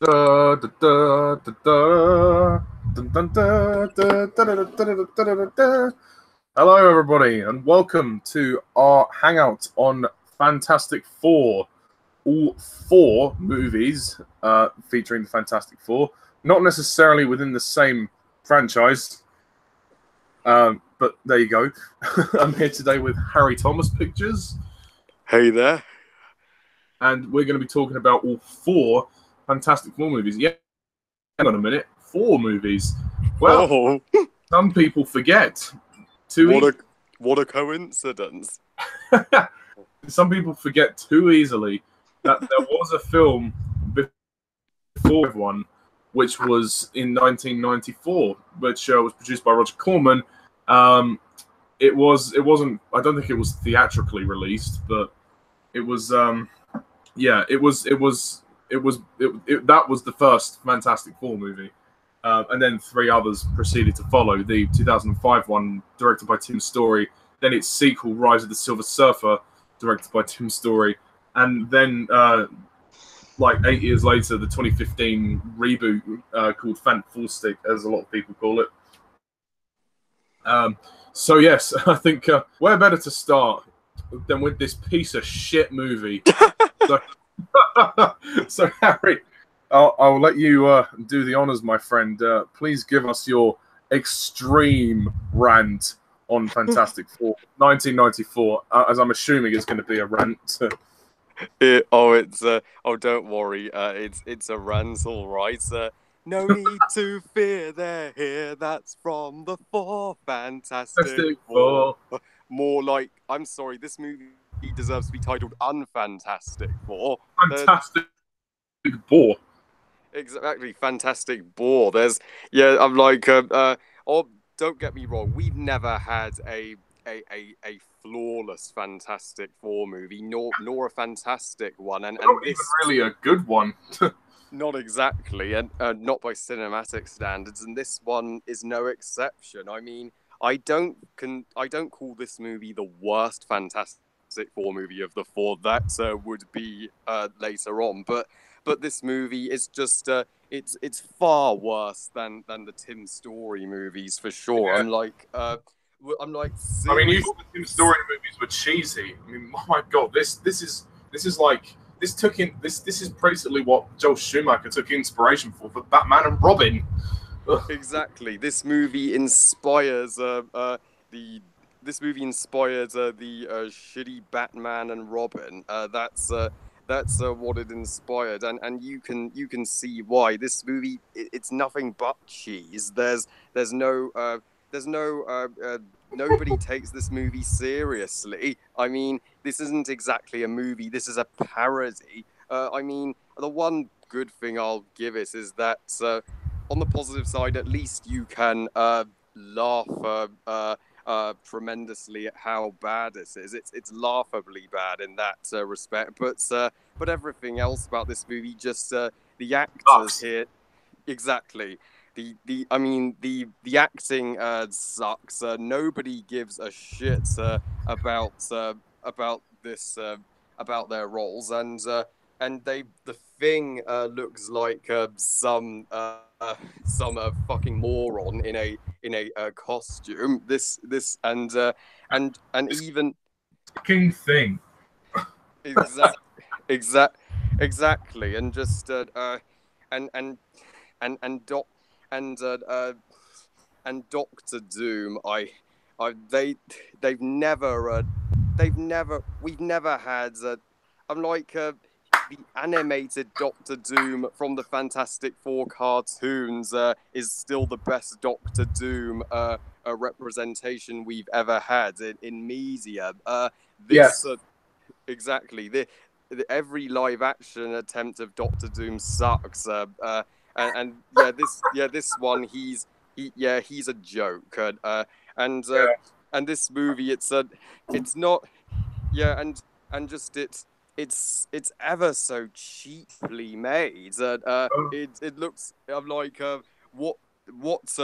Da, da, da, da, da. Dun, dun, da, da, da, da, da, da, da, da, da, da. Hello, everybody, and welcome to our hangout on Fantastic Four. All four movies featuring the Fantastic Four, not necessarily within the same franchise, but there you go. I'm here today with Harry Thomas Pictures, Hey there. and we're going to be talking about all four Fantastic Four movies. Yeah, hang on a minute, four movies. Well, Oh, some people forget too what easily. a coincidence. Some people forget too easily that there was a film before one, which was in 1994, which was produced by Roger Corman. It wasn't. I don't think it was theatrically released, but it was. Yeah, it was. That was the first Fantastic Four movie. And then three others proceeded to follow. The 2005 one, directed by Tim Story, then its sequel, Rise of the Silver Surfer, directed by Tim Story, and then like 8 years later, the 2015 reboot called Fantastic, as a lot of people call it. So yes, I think where better to start than with this piece of shit movie. So, so Harry, I'll let you do the honors, my friend. Please give us your extreme rant on Fantastic Four, 1994, as I'm assuming it's going to be a rant. Don't worry. It's a rant, all right. No need to fear, they're here. That's from the four Fantastic Four. More like, I'm sorry, this movie deserves to be titled Unfantastic Four. Fantastic Four. Exactly, Fantastic Bore. I'm like, oh, don't get me wrong, we've never had a flawless Fantastic Four movie, nor a fantastic one, and Not even this really a good one. not exactly, and not by cinematic standards, and this one is no exception. I mean, I don't call this movie the worst Fantastic Four movie of the four. That would be later on, but this movie is just it's far worse than the Tim Story movies for sure. Yeah. I'm like I mean, you serious. thought the Tim Story movies were cheesy. I mean, oh my god, this is like this is basically what Joel Schumacher took inspiration for Batman and Robin. Ugh. Exactly. The this movie inspired the shitty Batman and Robin. That's what it inspired, and you can see why this movie it's nothing but cheese. There's no nobody takes this movie seriously. I mean, this isn't exactly a movie. This is a parody. I mean, the one good thing I'll give it is that on the positive side, at least you can laugh tremendously at how bad this is. It's laughably bad in that respect, but everything else about this movie, just the actors here, exactly. The I mean the acting sucks. Nobody gives a shit about this about their roles, and the thing looks like some fucking moron in a costume. This and even Fucking thing. exact exact exactly and just and and and doc and and Doctor Doom. I they've never we've never had I'm like the animated Doctor Doom from the Fantastic Four cartoons is still the best Doctor Doom representation we've ever had in media. This Yes. exactly every live action attempt of Doctor Doom sucks. And this one he's a joke. And and this movie it's not and just it's ever so cheaply made. It looks I'm like what's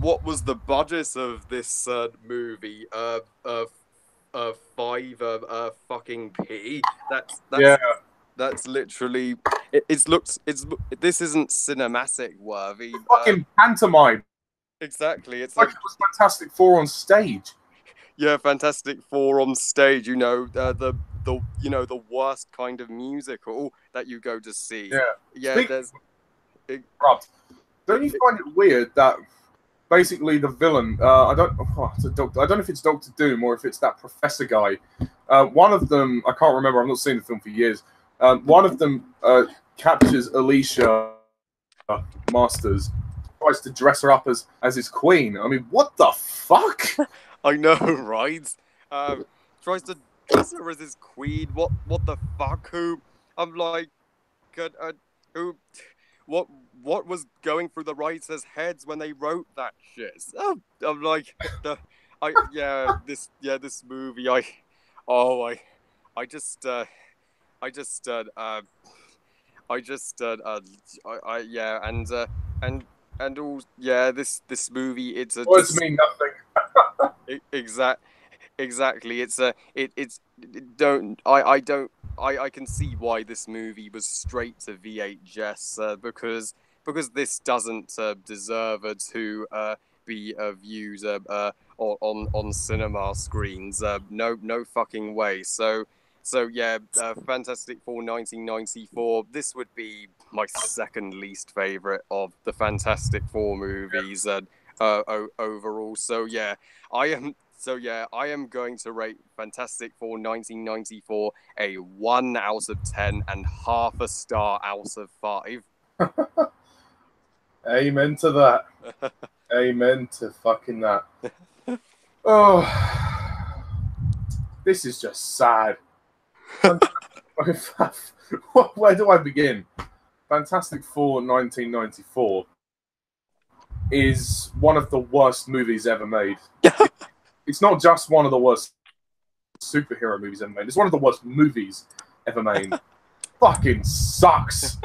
what was the budget of this movie? 5 fucking p. Yeah. That's literally this isn't cinematic worthy. Fucking pantomime. Exactly. It's Like it was Fantastic Four on stage. yeah, Fantastic Four on stage. You know, the worst kind of musical that you go to see. Yeah. Yeah. Don't you find it weird that basically the villain, I don't know if it's Doctor Doom or if it's that professor guy. One of them, I can't remember. I've not seen the film for years. One of them captures Alicia Masters, tries to dress her up as his queen. I mean, what the fuck? I know, right? Tries to dress her as his queen. What the fuck? Who? I'm like, who? What was going through the writers' heads when they wrote that shit? I'm like, this movie. This movie. It's a Words mean nothing. Exactly. I can see why this movie was straight to VHS because this doesn't deserve to be viewed on cinema screens. No fucking way. So yeah, Fantastic Four 1994. This would be my second least favorite of the Fantastic Four movies overall. So yeah, I am going to rate Fantastic Four 1994 a 1 out of 10 and half a star out of 5. Amen to that. Amen to fucking that. Oh, this is just sad. Where do I begin? Fantastic Four 1994 is one of the worst movies ever made. It's not just one of the worst superhero movies ever made. It's one of the worst movies ever made. Fucking sucks.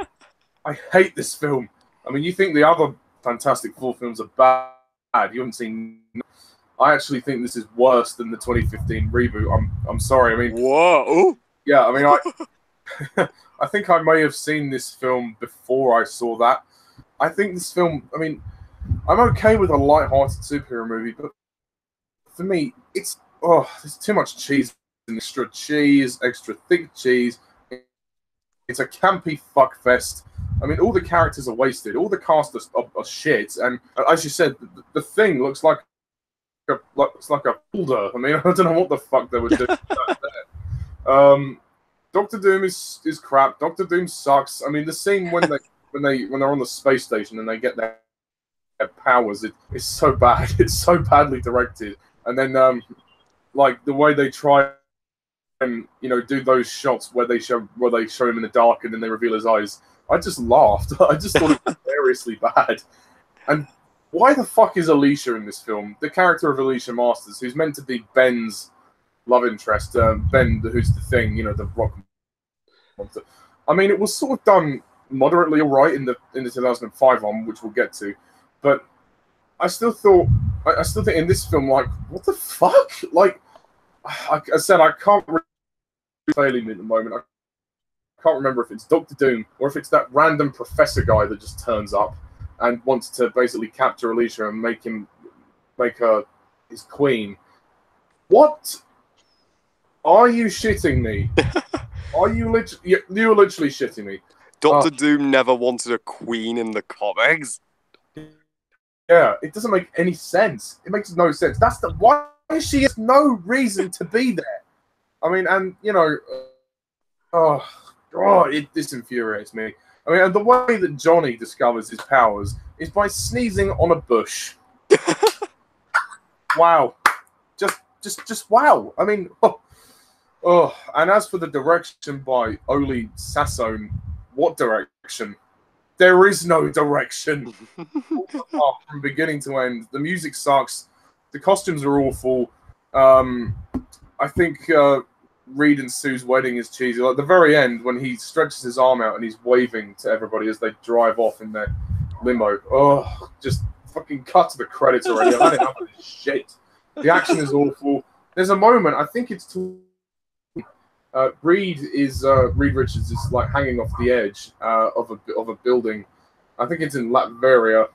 I hate this film. I mean, you think the other Fantastic Four films are bad. You haven't seen... I actually think this is worse than the 2015 reboot. I'm sorry. I mean... Whoa! Yeah, I mean, I think I may have seen this film before I saw that. I think this film... I mean, I'm okay with a light-hearted superhero movie, but for me, it's... Oh, there's too much cheese. Extra cheese, extra thick cheese. It's a campy fuckfest. I mean, all the characters are wasted. All the cast are shit. And as you said, the Thing looks like a folder. I mean, I don't know what the fuck they were doing. Doctor Doom is crap. Doctor Doom sucks. I mean, the scene when they're on the space station and they get their powers, it's so bad. It's so badly directed. And then like the way they try and do those shots where they show him in the dark and then they reveal his eyes. I just laughed. I just thought it was hilariously bad. And why the fuck is Alicia in this film? The character of Alicia Masters, who's meant to be Ben's love interest, Ben, who's the Thing, the rock monster. I mean, it was sort of done moderately all right in the 2005 one, which we'll get to, but I still think in this film, like, what the fuck? Like, I said, I can't really failing me at the moment. I can't remember if it's Doctor Doom or if it's that random professor guy that just turns up and wants to basically capture Alicia and make her his queen. What? Are you shitting me? Are you literally? You're literally shitting me. Doctor Doom never wanted a queen in the comics. Yeah, it doesn't make any sense. It makes no sense. Why she has no reason to be there. I mean, and this infuriates me. I mean, and the way that Johnny discovers his powers is by sneezing on a bush. Wow, just wow. I mean, and as for the direction by Oley Sassone, what direction? There is no direction. From beginning to end, the music sucks. The costumes are awful. I think Reed and Sue's wedding is cheesy. Like the very end, when he stretches his arm out and he's waving to everybody as they drive off in their limo. Oh, just fucking cut to the credits already. I've had enough of this shit. The action is awful. There's a moment, I think it's Reed Richards is like hanging off the edge of a building. I think it's in Latveria,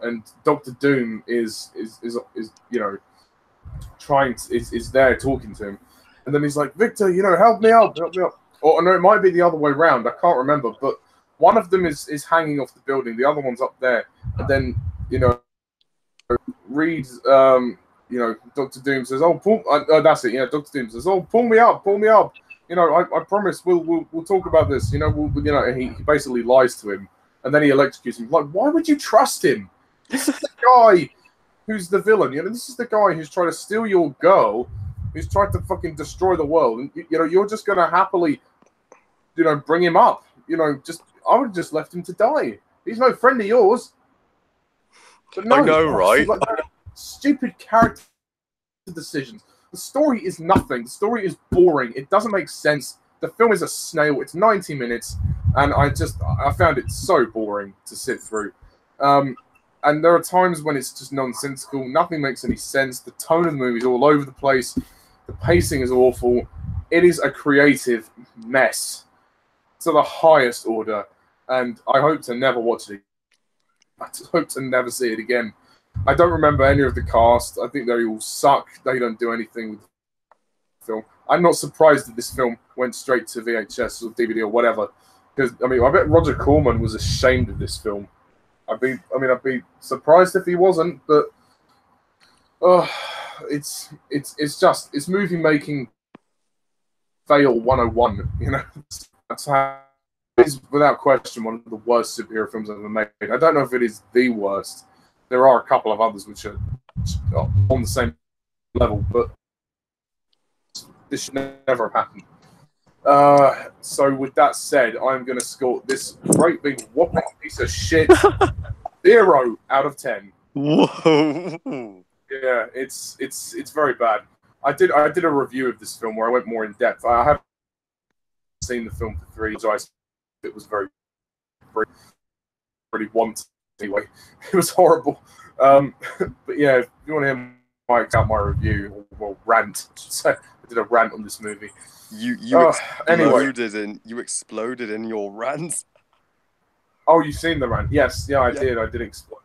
and Doctor Doom is is there talking to him, and then he's like, Victor, help me out, help me out. Or no, it might be the other way around. I can't remember, but one of them is hanging off the building, the other one's up there, and then Reed, Doctor Doom says, "Oh, that's it." Doctor Doom says, "Oh, pull me up, pull me up." I promise we'll talk about this. And he basically lies to him, and then he electrocutes him. Like, why would you trust him? This is the guy who's the villain. This is the guy who's trying to steal your girl, who's tried to fucking destroy the world, and you're just gonna happily, bring him up. I would have just left him to die. He's no friend of yours. But no, I know, right? Like, stupid character decisions. The story is nothing. The story is boring. It doesn't make sense. The film is a snail. It's 90 minutes, and I found it so boring to sit through. And there are times when it's just nonsensical. Nothing makes any sense. The tone of the movie is all over the place. The pacing is awful. It is a creative mess to the highest order, and I hope to never watch it. I just hope to never see it again. I don't remember any of the cast. I think they all suck. They don't do anything with the film. I'm not surprised that this film went straight to VHS or DVD or whatever. Because I bet Roger Corman was ashamed of this film. I'd be surprised if he wasn't. But it's movie making fail 101. That's how. Is without question one of the worst superhero films ever made. I don't know if it is the worst. There are a couple of others which are on the same level, but this should never have happened. So with that said, I'm going to score this great big whopping piece of shit 0 out of 10. Whoa! Yeah, it's very bad. I did a review of this film where I went more in depth. I haven't seen the film for 3 years. It was very really wanted anyway. It was horrible. But yeah, if you want to hear my review or rant, I did a rant on this movie. You exploded in your rant. Oh, you've seen the rant? Yes, yeah, I did. I did explode.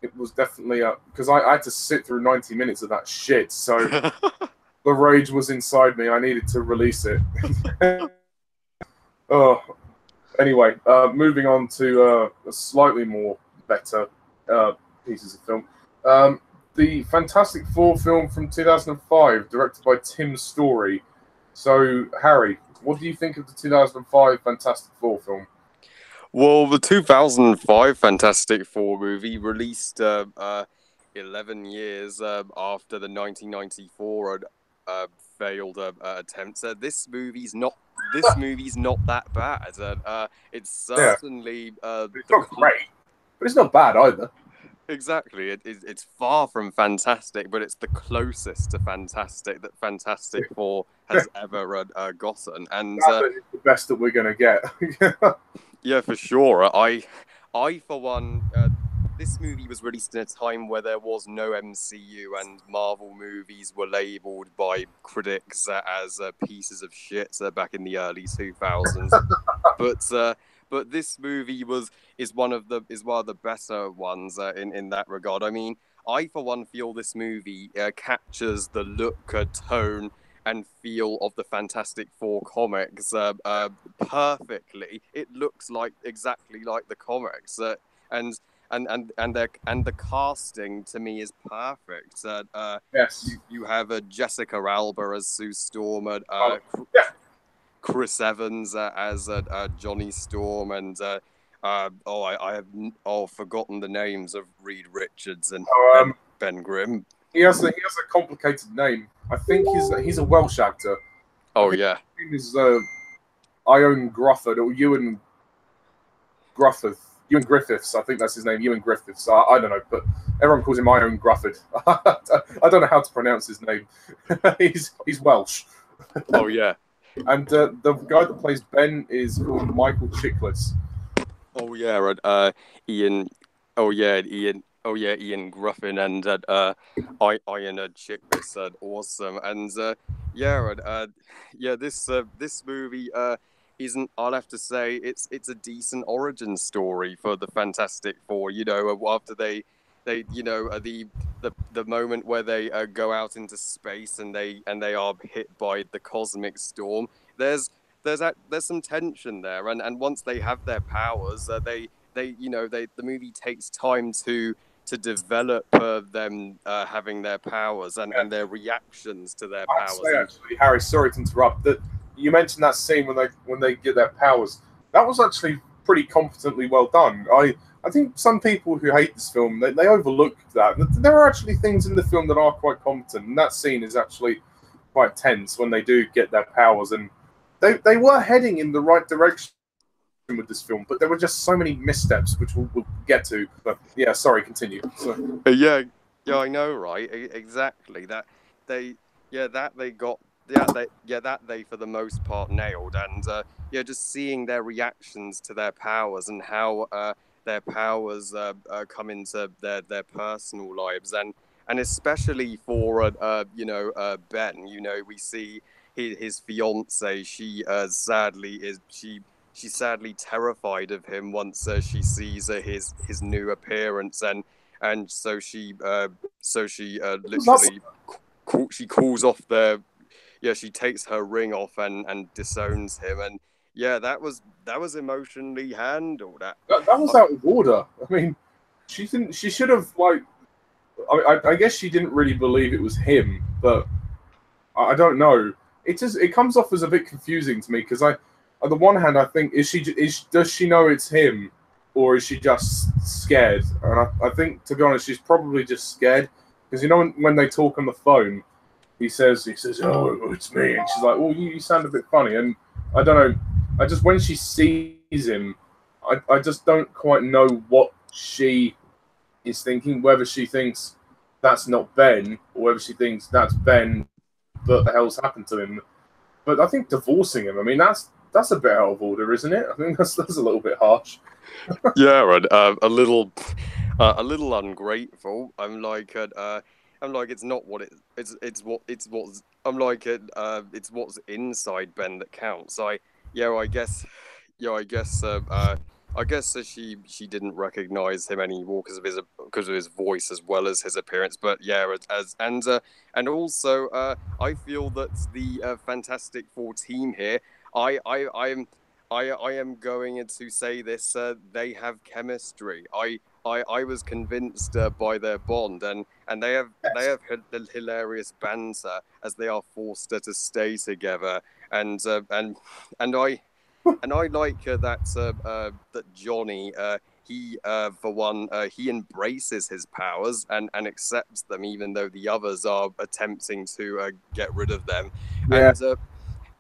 It was definitely because I had to sit through 90 minutes of that shit. So the rage was inside me. I needed to release it. Anyway, moving on to a slightly more better pieces of film. The Fantastic Four film from 2005, directed by Tim Story. So, Harry, what do you think of the 2005 Fantastic Four film? Well, the 2005 Fantastic Four movie released 11 years after the 1994 failed attempts. This movie's not that bad. It's certainly it's not great, but it's not bad either. Exactly, it's far from fantastic, but it's the closest to fantastic that Fantastic Four has ever gotten, and it's the best that we're gonna get. Yeah, for sure. I for one. This movie was released in a time where there was no MCU and Marvel movies were labelled by critics as pieces of shit back in the early 2000s. But this movie is one of the better ones in that regard. I mean, I for one feel this movie captures the look, tone, and feel of the Fantastic Four comics perfectly. It looks exactly like the comics, and the casting to me is perfect. Yes, you have Jessica Alba as Sue Storm, Chris Evans as Johnny Storm, and I have forgotten the names of Reed Richards and Ben Grimm. He has a complicated name. I think he's a Welsh actor. Oh yeah, his name is Ion Grufford or Ewan Griffiths. I think that's his name, Ewan Griffiths. I don't know, but everyone calls him Ion Grufford. I don't know how to pronounce his name. he's Welsh. Oh yeah. And the guy that plays Ben is called Michael Chiklis. Oh yeah, Ian. Oh yeah, Ian. Oh yeah, Ian Gruffin and Ian Chiklis, awesome. And Yeah, and yeah, this movie isn't. I'll have to say it's a decent origin story for the Fantastic Four. You know, after they the moment where they go out into space and they are hit by the cosmic storm. There's some tension there, and once they have their powers, the movie takes time to develop them having their powers and their reactions to their I have to powers. say, actually, Harry, sorry to interrupt. That you mentioned that scene when they get their powers. That was actually pretty competently well done. I think some people who hate this film they overlook that. There are actually things in the film that are quite competent, and that scene is actually quite tense when they do get their powers, and they were heading in the right direction with this film, but there were just so many missteps, which we'll get to. But yeah, sorry, continue. So, Yeah, yeah, I know, right? Exactly. They, that they got, that they for the most part nailed, and yeah, just seeing their reactions to their powers and how their powers come into their personal lives, and especially for Ben. You know, we see his fiance. She's sadly terrified of him once she sees his new appearance, and so she literally she calls off she takes her ring off and disowns him, and yeah, that was emotionally handled. that was out of order. I mean, she didn't. She should have like. I guess she didn't really believe it was him, but I don't know. It comes off as a bit confusing to me because on the one hand, I think does she know it's him, or is she just scared? And I think, to be honest, she's probably just scared because you know when they talk on the phone, he says, "Oh, it's me," and she's like, "Oh, you sound a bit funny." And I don't know. I just when she sees him, I just don't quite know what she is thinking. Whether she thinks that's not Ben, or whether she thinks that's Ben, but the hell's happened to him. But I think divorcing him, I mean, that's a bit out of order, isn't it? I think that's a little bit harsh. Yeah, and a little ungrateful. I'm like it's not what it's what's it's what's inside Ben that counts. I guess I guess she didn't recognize him anymore because of his voice as well as his appearance. But yeah, and also I feel that the Fantastic Four team here, I am going to say this. They have chemistry. I was convinced by their bond, and they have hilarious banter as they are forced to stay together, and I like that Johnny for one he embraces his powers and accepts them even though the others are attempting to get rid of them, Yeah.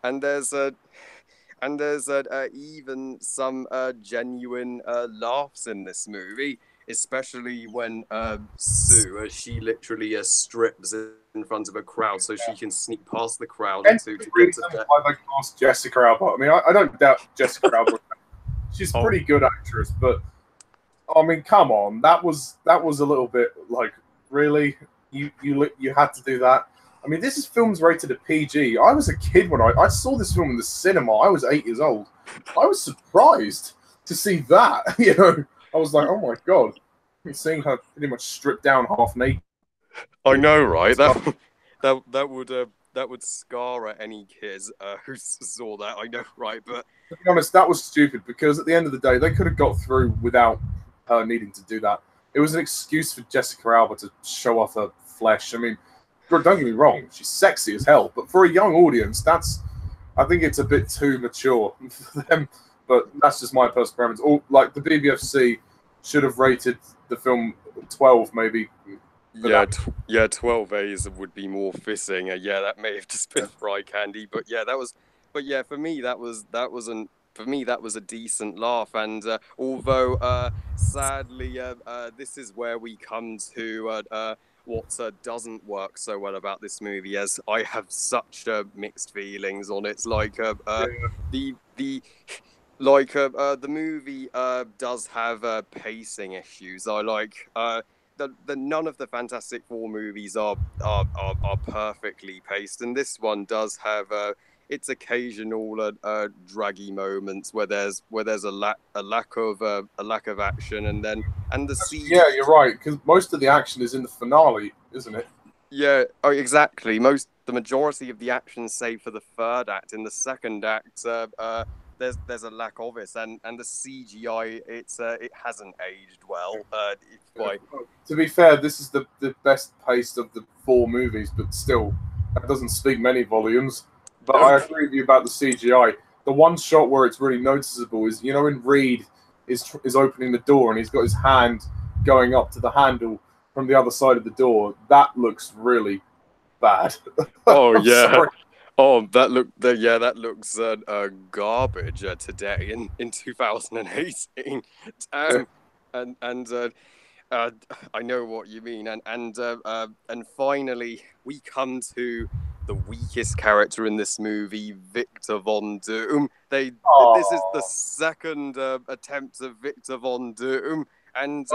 and there's even some genuine laughs in this movie, especially when Sue she literally strips in front of a crowd so she can sneak past the crowd And to the get to reason why they cast Jessica Alba. I mean, I don't doubt Jessica Alba. She's a pretty good actress, but I mean, come on, that was a little bit like, really, you had to do that. I mean, this film's rated at PG. I was a kid when I saw this film in the cinema. I was 8 years old. I was surprised to see that. You know, I was like, oh my god, seeing her pretty much stripped down, half naked. I know, right? That would scar any kids who saw that. I know, right? But to be honest, that was stupid because at the end of the day, they could have got through without her needing to do that. It was an excuse for Jessica Alba to show off her flesh. I mean, don't get me wrong, she's sexy as hell, but for a young audience, I think it's a bit too mature for them. But that's just my personal preference. Or like the BBFC should have rated the film 12, maybe. Yeah, 12A's would be more fitting. Yeah, that may have just been dry candy, but yeah, for me that was a decent laugh. And although sadly, this is where we come to what doesn't work so well about this movie, as I have such mixed feelings on it. Like the movie does have pacing issues. I like none of the Fantastic Four movies are perfectly paced, and this one does have its occasional draggy moments where there's a lack of action, and the CG. Yeah, you're right, because most of the action is in the finale, isn't it? Yeah, oh, exactly. The majority of the action, save for the third act. In the second act, there's a lack of it, and the CGI it hasn't aged well. To be fair, this is the best paced of the four movies, but still, that doesn't speak many volumes. But I agree with you about the CGI. The one shot where it's really noticeable is, you know, when Reed is opening the door and he's got his hand going up to the handle from the other side of the door. That looks really bad. Oh yeah. Sorry. Oh, that looks garbage today in 2018. And I know what you mean. And finally, we come to the weakest character in this movie, Victor Von Doom. This is the second attempt of Victor Von Doom. And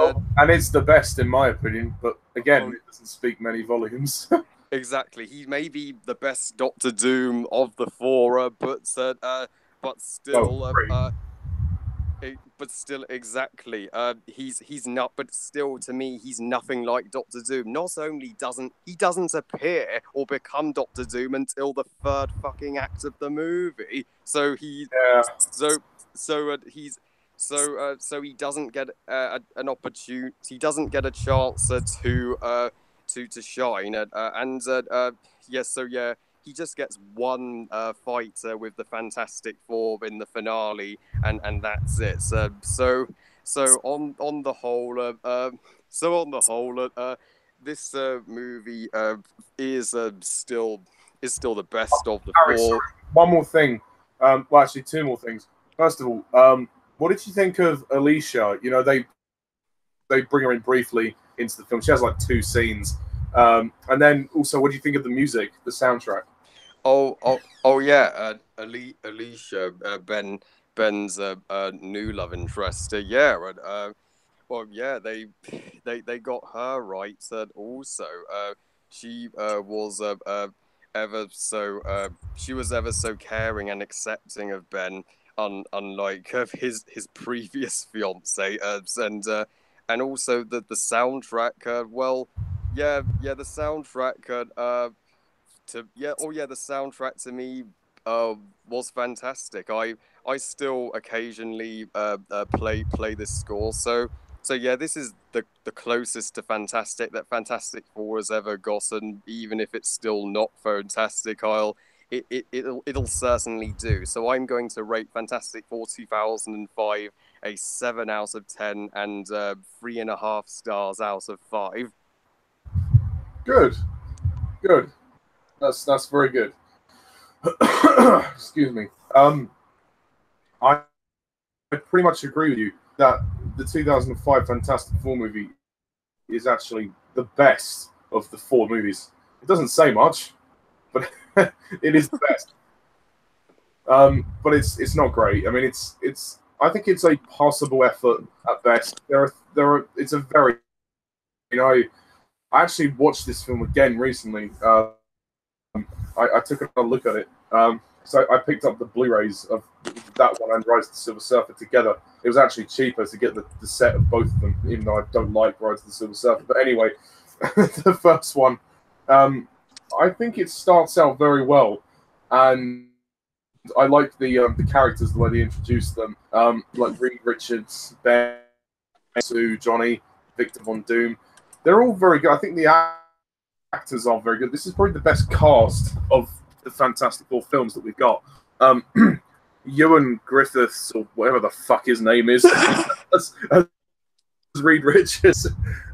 it's the best in my opinion, but again, it doesn't speak many volumes. Exactly, he may be the best Doctor Doom of the four, but still, exactly. He's not, but still, to me, he's nothing like Doctor Doom. Not only doesn't appear or become Doctor Doom until the third fucking act of the movie, so he doesn't get an opportunity. He doesn't get a chance to shine. He just gets one fight with the Fantastic Four in the finale, and that's it. So on the whole, this movie is still the best of the four. Sorry. One more thing. Well, actually, two more things. First of all, what did you think of Alicia? You know, they bring her in briefly into the film. She has like 2 scenes. And then also, what do you think of the music, the soundtrack? Oh yeah, Alicia, Ben's new love interest. Well, yeah, they got her right. Also, she was ever so caring and accepting of Ben, unlike his previous fiance. And also the soundtrack. The soundtrack. The soundtrack to me was fantastic. I still occasionally play this score. So yeah, this is the closest to fantastic that Fantastic Four has ever gotten. Even if it's still not fantastic, it'll certainly do. So I'm going to rate Fantastic Four 2005 a 7 out of 10 and 3.5 stars out of 5. Good. That's very good. Excuse me. I pretty much agree with you that the 2005 Fantastic Four movie is actually the best of the 4 movies. It doesn't say much, but it is the best. But it's not great. I mean, I think it's a passable effort at best. It's a very, I actually watched this film again recently. I took another look at it. So I picked up the Blu-rays of that one and Rise of the Silver Surfer together. It was actually cheaper to get the set of both of them, even though I don't like Rise of the Silver Surfer. But anyway, the first one, I think it starts out very well, and I like the characters, the way they introduced them, like Reed Richards, Ben, Sue, Johnny, Victor Von Doom. They're all very good. I think the actors are very good. This is probably the best cast of the Fantastic Four films that we've got. Ewan Griffiths, or whatever the fuck his name is, as Reed Richards,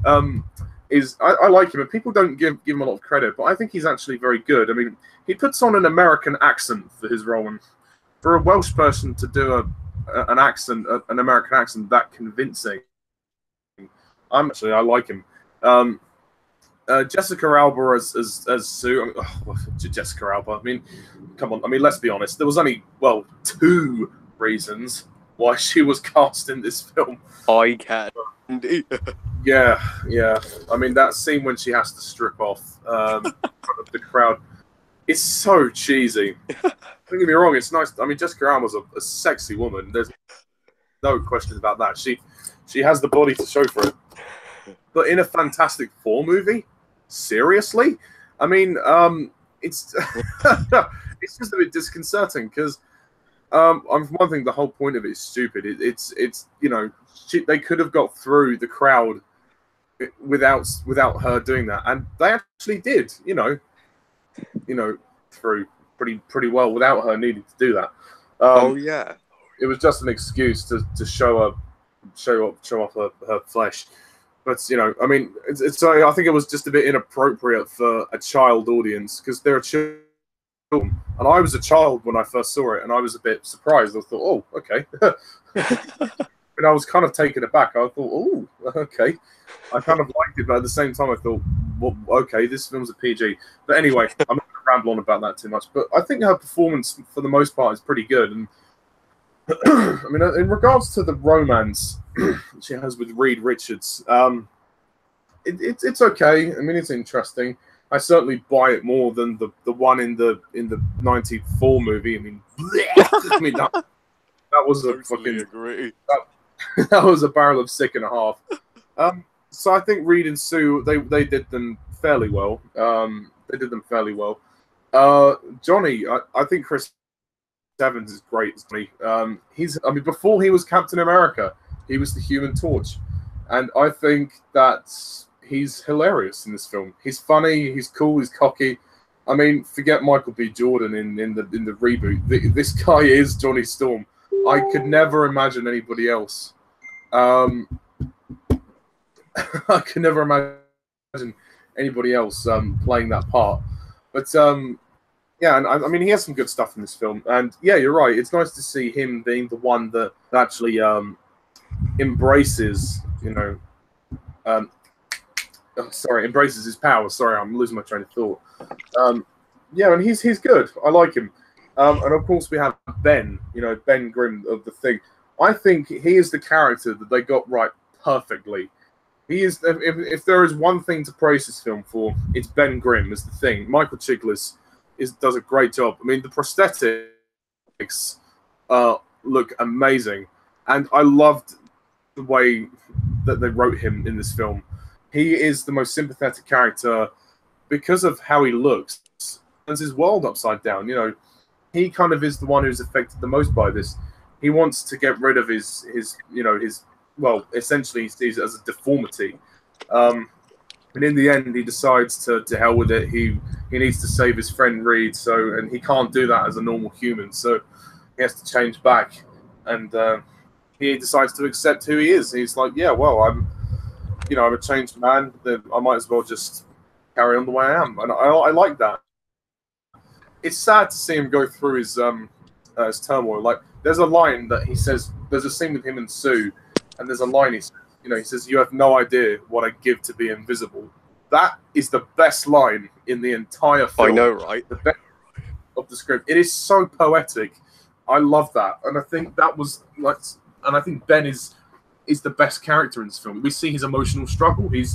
I like him, and people don't give him a lot of credit, but I think he's actually very good. I mean, he puts on an American accent for his role, and for a Welsh person to do an American accent that convincing, I like him. Jessica Alba as Sue. Jessica Alba. I mean, come on. I mean, let's be honest. There was only 2 reasons why she was cast in this film. I can. Yeah, yeah. I mean, that scene when she has to strip off in front of the crowd, it's so cheesy. Don't get me wrong, it's nice. I mean, Jessica Alba's a sexy woman. There's no question about that. She has the body to show for it. But in a Fantastic Four movie, seriously? I mean, it's it's just a bit disconcerting because one thing, the whole point of it is stupid. It's you know, they could have got through the crowd without her doing that, and they actually did. You know, through pretty well without her needing to do that. Oh yeah. It was just an excuse to show off her flesh. But you know, I mean, so I think it was just a bit inappropriate for a child audience because they're a children, and I was a child when I first saw it, and I was a bit surprised. I thought, oh, okay, and I was kind of taken aback. I thought, oh, okay, I kind of liked it, but at the same time, I thought, well, okay, this film's a PG. But anyway, I'm not going to ramble on about that too much. But I think her performance, for the most part, is pretty good. And I mean, in regards to the romance she has with Reed Richards, it's okay. I mean, it's interesting. I certainly buy it more than the one in the '94 movie. I mean, I mean that was a fucking agree. that was a barrel of sick and a half. So I think Reed and Sue they did them fairly well. They did them fairly well. Johnny, I think Chris Evans is great. I mean, before he was Captain America, he was the Human Torch, and I think that he's hilarious in this film. He's funny, he's cool, he's cocky. I mean, forget Michael B. Jordan in the reboot. This guy is Johnny Storm. I could never imagine anybody else. I could never imagine anybody else playing that part. But yeah, and I mean, he has some good stuff in this film. And yeah, you're right. It's nice to see him being the one that actually embraces, you know, embraces his power. Sorry, I'm losing my train of thought. Yeah, and he's good. I like him. And of course, we have Ben, you know, Ben Grimm of The Thing. I think he is the character that they got right perfectly. He is. If there is one thing to praise this film for, it's Ben Grimm as The Thing. Michael Chiklis does a great job. I mean, the prosthetics look amazing, and I loved the way that they wrote him in this film. He is the most sympathetic character because of how he looks. Turns his world upside down. You know, he kind of is the one who's affected the most by this. He wants to get rid of his well, essentially he sees it as a deformity. And in the end, he decides to hell with it. He needs to save his friend Reed, and he can't do that as a normal human. So he has to change back, and he decides to accept who he is. He's like, yeah, well, I'm a changed man. I might as well just carry on the way I am, and I like that. It's sad to see him go through his turmoil. Like, there's a line that he says. There's a scene with him and Sue, and there's a line he says. You know, he says, "You have no idea what I give to be invisible." That is the best line in the entire film. I know, right? The best of the script. It is so poetic. I love that, and I think that was like, and I think Ben is the best character in this film. We see his emotional struggle. He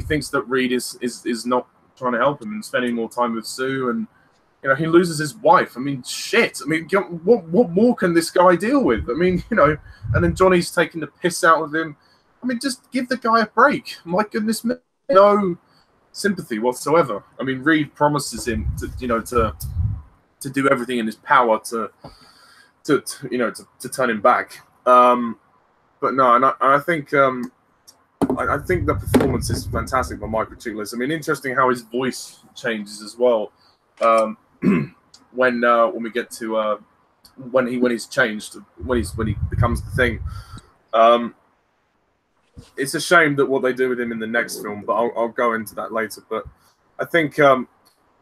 thinks that Reed is not trying to help him and spending more time with Sue, and you know, he loses his wife. I mean, shit. I mean, what more can this guy deal with? I mean, you know, and then Johnny's taking the piss out of him. I mean, just give the guy a break. My goodness, no sympathy whatsoever. I mean, Reed promises him to do everything in his power to turn him back. But no, and I think I think the performance is fantastic by Michael Chiklis. I mean, interesting how his voice changes as well. When we get to when he's changed, when he becomes The Thing. It's a shame that what they do with him in the next film, but I'll go into that later. But I think on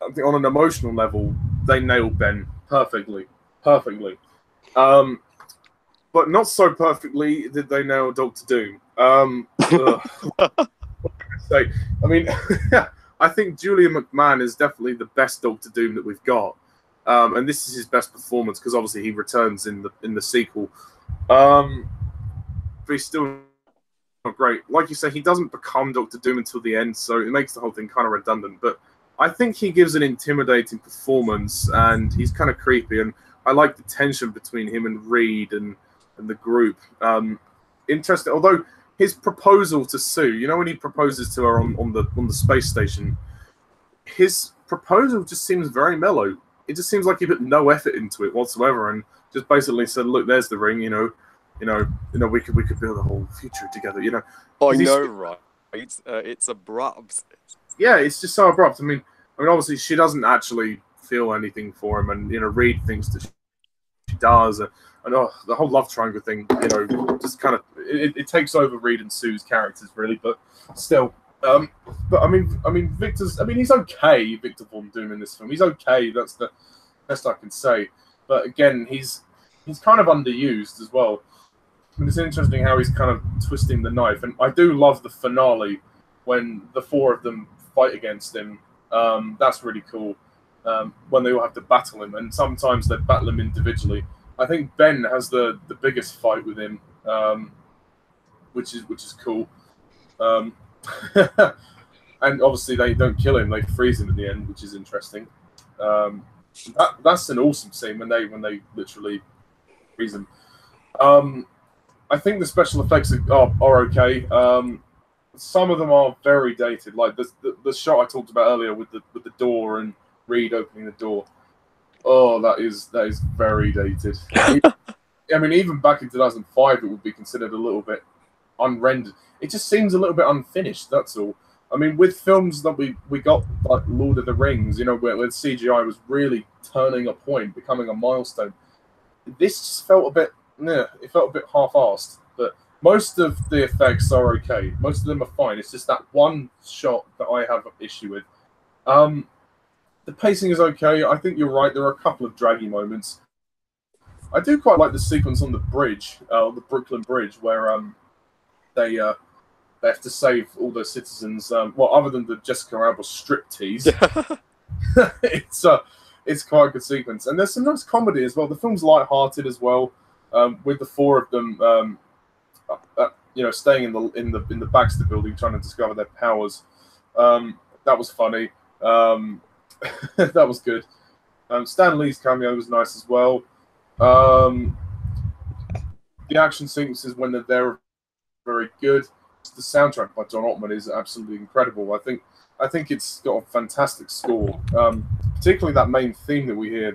an emotional level, they nailed Ben perfectly. But not so perfectly did they nail Doctor Doom. What can I say? I mean, I think Julian McMahon is definitely the best Doctor Doom that we've got, and this is his best performance because obviously he returns in the sequel. But he's still great. Like you say, he doesn't become Doctor Doom until the end, so it makes the whole thing kind of redundant. But I think he gives an intimidating performance, and he's kind of creepy. And I like the tension between him and Reed and the group. Interesting, although his proposal to Sue, you know, when he proposes to her on the space station, his proposal just seems very mellow. It just seems like he put no effort into it whatsoever, and just basically said, "Look, there's the ring. We could build a whole future together." You know. I know, right? It's abrupt. Yeah, it's just so abrupt. I mean, obviously she doesn't actually feel anything for him, and Reed thinks that she does, and the whole love triangle thing, just kind of it takes over Reed and Sue's characters really, but still. But I mean, he's okay. Victor Von Doom in this film, he's okay. That's the best I can say. But again, he's kind of underused as well. I mean, it's interesting how he's kind of twisting the knife, and I do love the finale when the four of them fight against him. That's really cool. When they all have to battle him, and sometimes they battle him individually. I think Ben has the biggest fight with him, which is cool. And obviously they don't kill him; they freeze him at the end, which is interesting. That's an awesome scene when they literally freeze him. I think the special effects are okay. Some of them are very dated, like the shot I talked about earlier with the door and Reed opening the door. Oh, that is very dated. I mean, even back in 2005, it would be considered a little bit unrendered. It just seems a little bit unfinished. That's all. I mean, with films that we got like Lord of the Rings, where CGI was really turning a point, becoming a milestone. This just felt a bit. It felt a bit half-assed. But most of the effects are okay. Most of them are fine. It's just that one shot that I have an issue with. The pacing is okay. I think you're right. There are a couple of draggy moments. I do quite like the sequence on the bridge, the Brooklyn Bridge, where they have to save all the citizens. Other than the Jessica Alba striptease, it's quite a good sequence, and there's some nice comedy as well. The film's light-hearted as well, with the four of them, staying in the Baxter Building, trying to discover their powers. That was funny. That was good. Stan Lee's cameo was nice as well. The action sequences when they're there are very good. The soundtrack by John Ottman is absolutely incredible. I think it's got a fantastic score, particularly that main theme that we hear.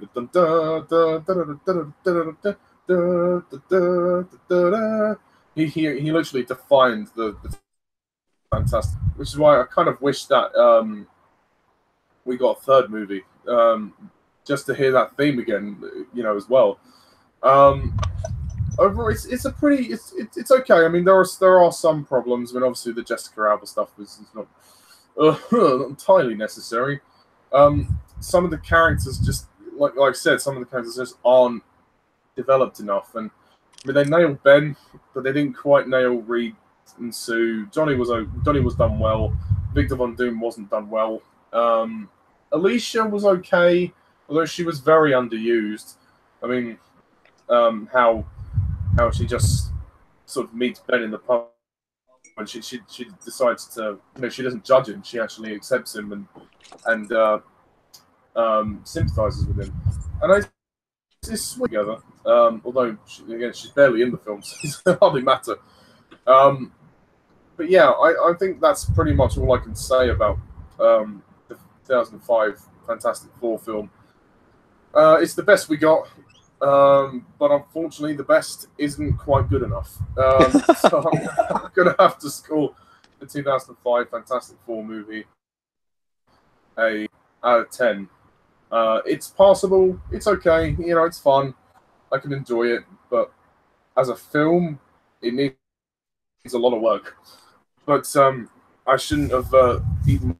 He literally defined the fantastic, which is why I kind of wish that we got a third movie, just to hear that theme again, as well. Overall, it's okay. I mean, there are some problems. I mean, obviously the Jessica Alba stuff is not entirely necessary. Some of the characters just like I said, some of the characters just aren't developed enough. And I mean, they nailed Ben, but they didn't quite nail Reed and Sue. Johnny was done well. Victor Von Doom wasn't done well. Alicia was okay, although she was very underused. I mean, how she just sort of meets Ben in the pub, and she decides to, she doesn't judge him. She actually accepts him and sympathizes with him. And it's sweet together. Although she's barely in the film, so it doesn't hardly matter. But yeah, I think that's pretty much all I can say about the 2005 Fantastic Four film. It's the best we got. But unfortunately, the best isn't quite good enough. So I'm going to have to score the 2005 Fantastic Four movie a out of 10. It's passable. It's okay. It's fun. I can enjoy it. But as a film, it needs a lot of work. But I shouldn't have eaten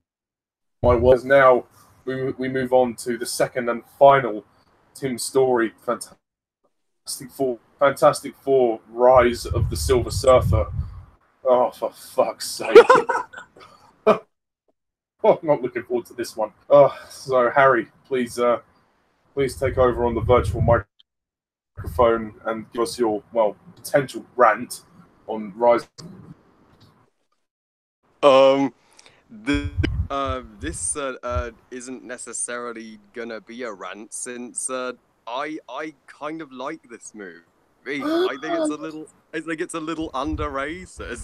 my words. Now we move on to the second and final Tim Story Fantastic Four Rise of the Silver Surfer. Oh, for fuck's sake. Oh, I'm not looking forward to this one. Oh, so Harry, please take over on the virtual microphone and give us your potential rant on Rise. Um, this isn't necessarily gonna be a rant since I kind of like this movie. I think it's a little underrated.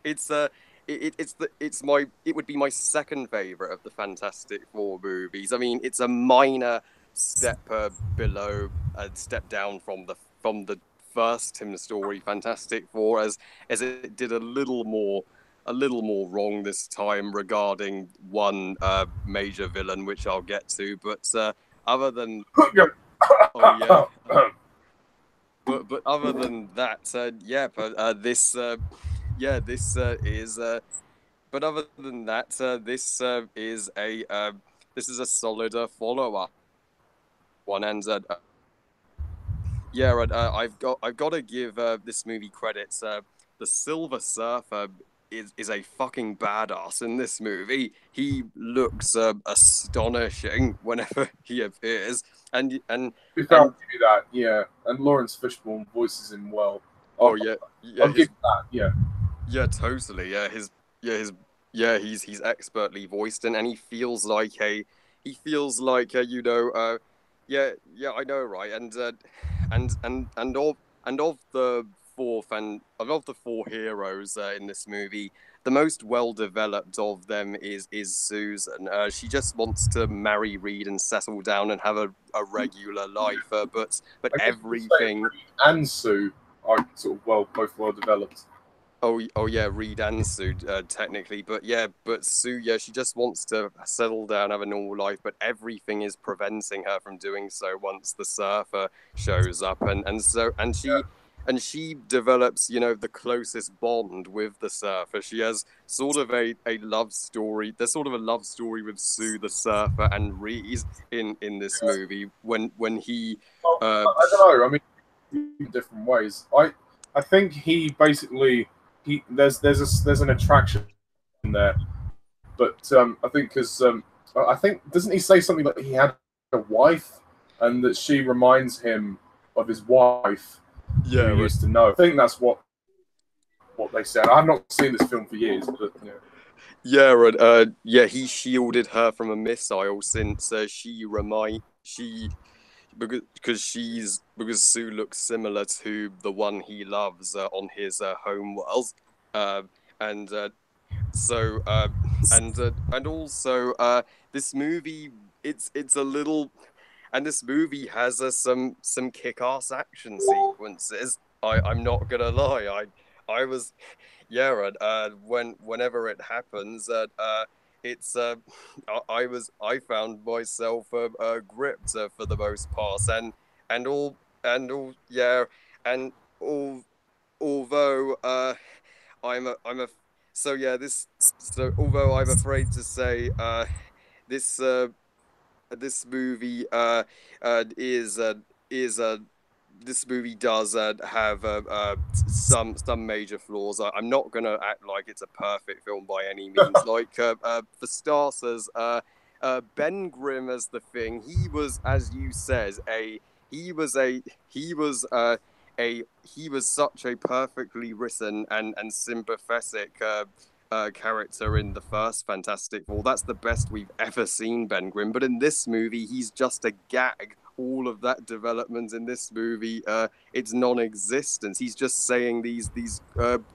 It's it would be my second favorite of the Fantastic Four movies. I mean, it's a minor step below, a step down from the first Tim Story Fantastic Four, as it did a little more wrong this time regarding one major villain, which I'll get to. But other than oh yeah, but other than that, this is. But other than that, this is a solid follow up one, and I've got to give this movie credits. The Silver Surfer is a fucking badass in this movie. He looks astonishing whenever he appears, and Without do that, yeah. And Lawrence Fishburne voices him well. I'll give that, yeah. Yeah, totally. He's expertly voiced, and he feels like I know, right? And of the of the four heroes in this movie, the most well developed of them is Susan. She just wants to marry Reed and settle down and have a regular life. But everything Reed and Sue are sort of both well developed. Oh yeah, Reed and Sue technically, but Sue, she just wants to settle down, have a normal life, but everything is preventing her from doing so once the surfer shows up, and she develops, the closest bond with the surfer. She has sort of a love story. There's sort of a love story with Sue the surfer and Reed in this movie when he. I don't know. I mean, in different ways. I think he basically. There's an attraction there, but I think I think doesn't he say something like he had a wife and that she reminds him of his wife who he used to know. I think that's what they said. I've not seen this film for years, but he shielded her from a missile since because Sue looks similar to the one he loves on his home world, and also this movie it's a little, and this movie has some kick-ass action sequences. I'm not gonna lie, I was whenever it happens I found myself gripped for the most part, and although I'm a so yeah this so although I'm afraid to say this this movie is this movie does have some major flaws. I'm not gonna act like it's a perfect film by any means. Like for starters, Ben Grimm as the Thing, he was, as you said, he was such a perfectly written and sympathetic character in the first Fantastic Four. That's the best we've ever seen Ben Grimm. But in this movie, he's just a gag. All of that development in this movie, it's non-existent. He's just saying these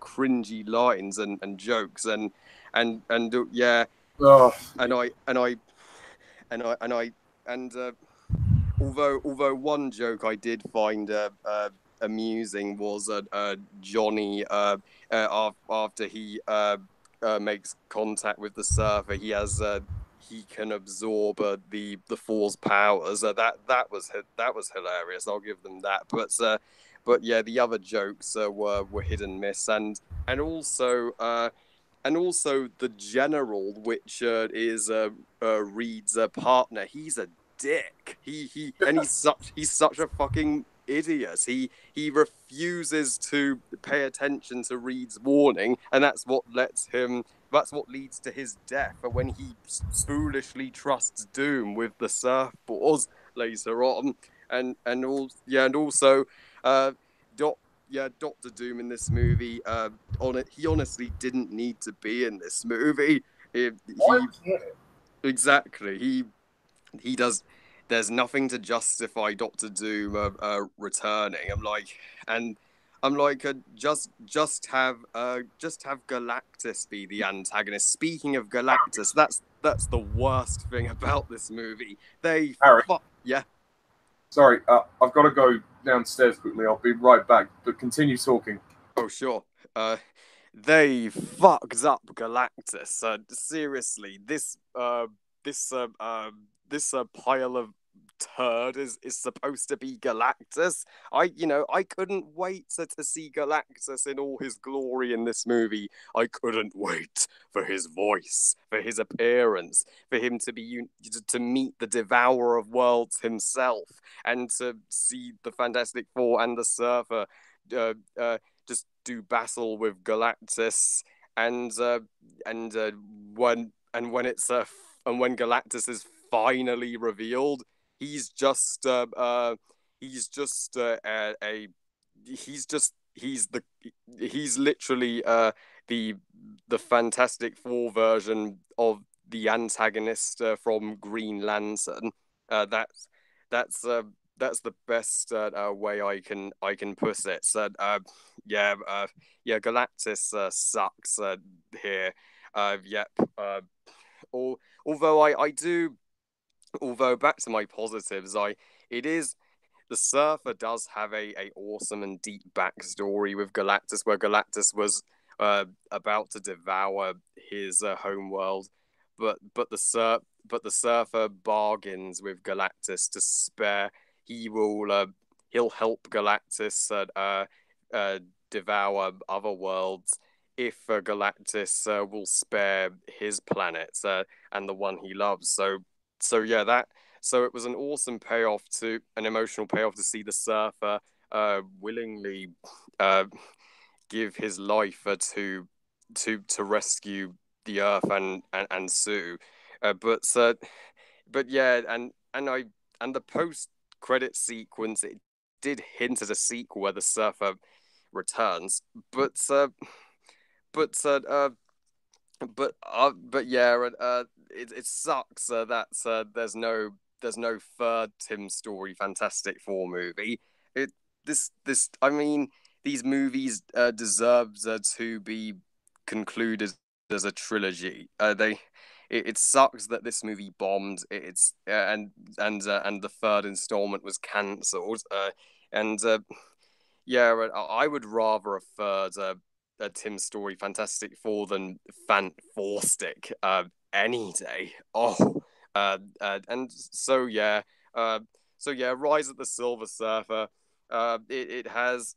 cringy lines and jokes and yeah. Oh. Although one joke I did find amusing was Johnny after he makes contact with the surfer, he can absorb the Four's powers. That was hilarious. I'll give them that. But yeah, the other jokes were hit and miss, and also the general, which is Reed's partner. He's a dick. He's such a fucking idiot. He refuses to pay attention to Reed's warning, and that's what leads to his death. But when he foolishly trusts Doom with the surfboards later on, and also Doctor Doom in this movie he honestly didn't need to be in this movie. Why He was he in it? exactly he does. There's nothing to justify Doctor Doom returning. And I'm like, just have Galactus be the antagonist. Speaking of Galactus, that's the worst thing about this movie. Harry, Yeah. sorry, I've got to go downstairs quickly. I'll be right back. But continue talking. Oh sure. They fucked up Galactus. Seriously, this pile of turd is supposed to be Galactus. I couldn't wait to see Galactus in all his glory in this movie. I couldn't wait for his voice, for his appearance, for him to meet the Devourer of Worlds himself, and to see the Fantastic Four and the Surfer uh, uh, just do battle with Galactus, and and uh, when Galactus is finally revealed, he's just he's just a he's just he's literally the the Fantastic Four version of the antagonist from Green Lantern. That's that's uh, that's the best way I can put it. So yeah, Galactus sucks here. Yep. Although I do, although back to my positives, it is the Surfer does have a awesome and deep backstory with Galactus, where Galactus was about to devour his home world, but the Surfer bargains with Galactus to spare. He will he'll help Galactus devour other worlds if Galactus will spare his planet and the one he loves. So yeah, so it was an awesome payoff, to an emotional payoff, to see the Surfer willingly uh, give his life to rescue the Earth and Sue. But yeah, and the post credit sequence, it did hint at a sequel where the Surfer returns, but uh, uh, but yeah, it sucks that there's no third Tim Story Fantastic Four movie. It this I mean, these movies deserves to be concluded as a trilogy. It sucks that this movie bombed. It's and the third installment was cancelled. And yeah, I would rather a third a Tim Story Fantastic Four than Fant Four Stick any day. And so yeah, Rise of the Silver Surfer. It has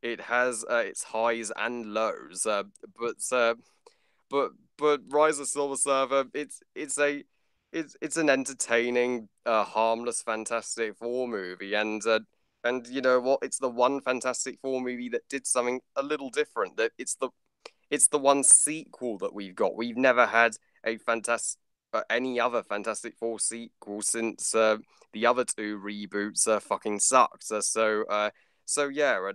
its highs and lows. But Rise of Silver Surfer, it's an entertaining, harmless Fantastic Four movie, and you know what? It's the one Fantastic Four movie that did something a little different. That it's the one sequel that we've got. We've never had a fantastic any other Fantastic Four sequel since the other two reboots fucking sucked. So yeah,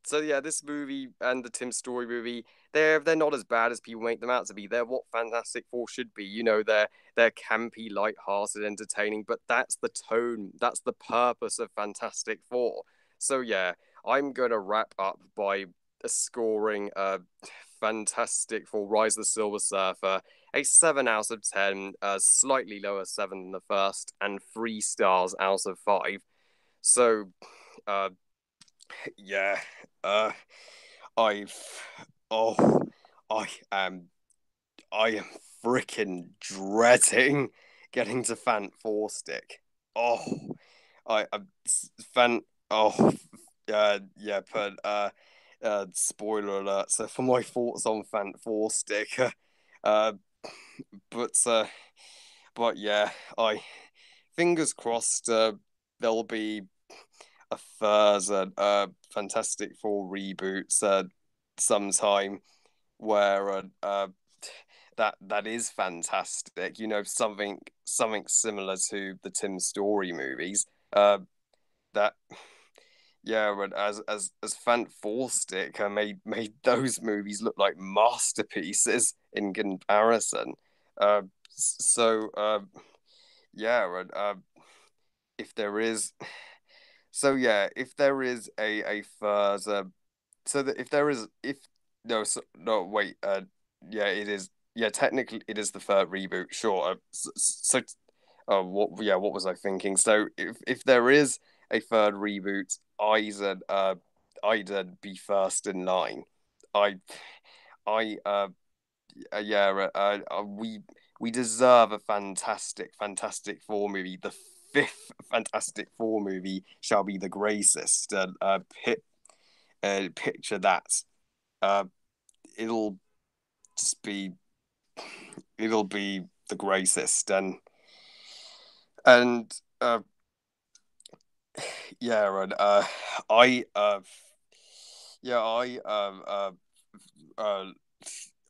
so yeah, this movie and the Tim Story movie, they're not as bad as people make them out to be. They're what Fantastic Four should be. You know, they're campy, light-hearted, entertaining. But that's the tone. That's the purpose of Fantastic Four. So yeah, I'm gonna wrap up by scoring Fantastic Four: Rise of the Silver Surfer a 7 out of 10, slightly lower 7 than the first, and 3 stars out of 5. So, uh, yeah, uh, I've, oh, I am, I am freaking dreading getting to Fant Four Stick. Oh, I'm Fant, oh, yeah, but, spoiler alert. So, for my thoughts on Fant Four Stick, uh, but but yeah, I fingers crossed there'll be a third Fantastic Four reboot sometime where that is fantastic. You know, something similar to the Tim Story movies. That yeah, but as Fant Forstick made those movies look like masterpieces in comparison. So yeah, and if there is, so yeah, if there is a further, so that if there is, if no, so, no, wait, yeah, it is, yeah, technically it is the third reboot, sure. So, what was I thinking? So if there is a third reboot, I'd be first in line. I I yeah, we deserve a Fantastic Four movie. The fifth Fantastic Four movie shall be the greatest. Picture that. Uh, it'll just be it'll be the greatest, and yeah, and I yeah, uh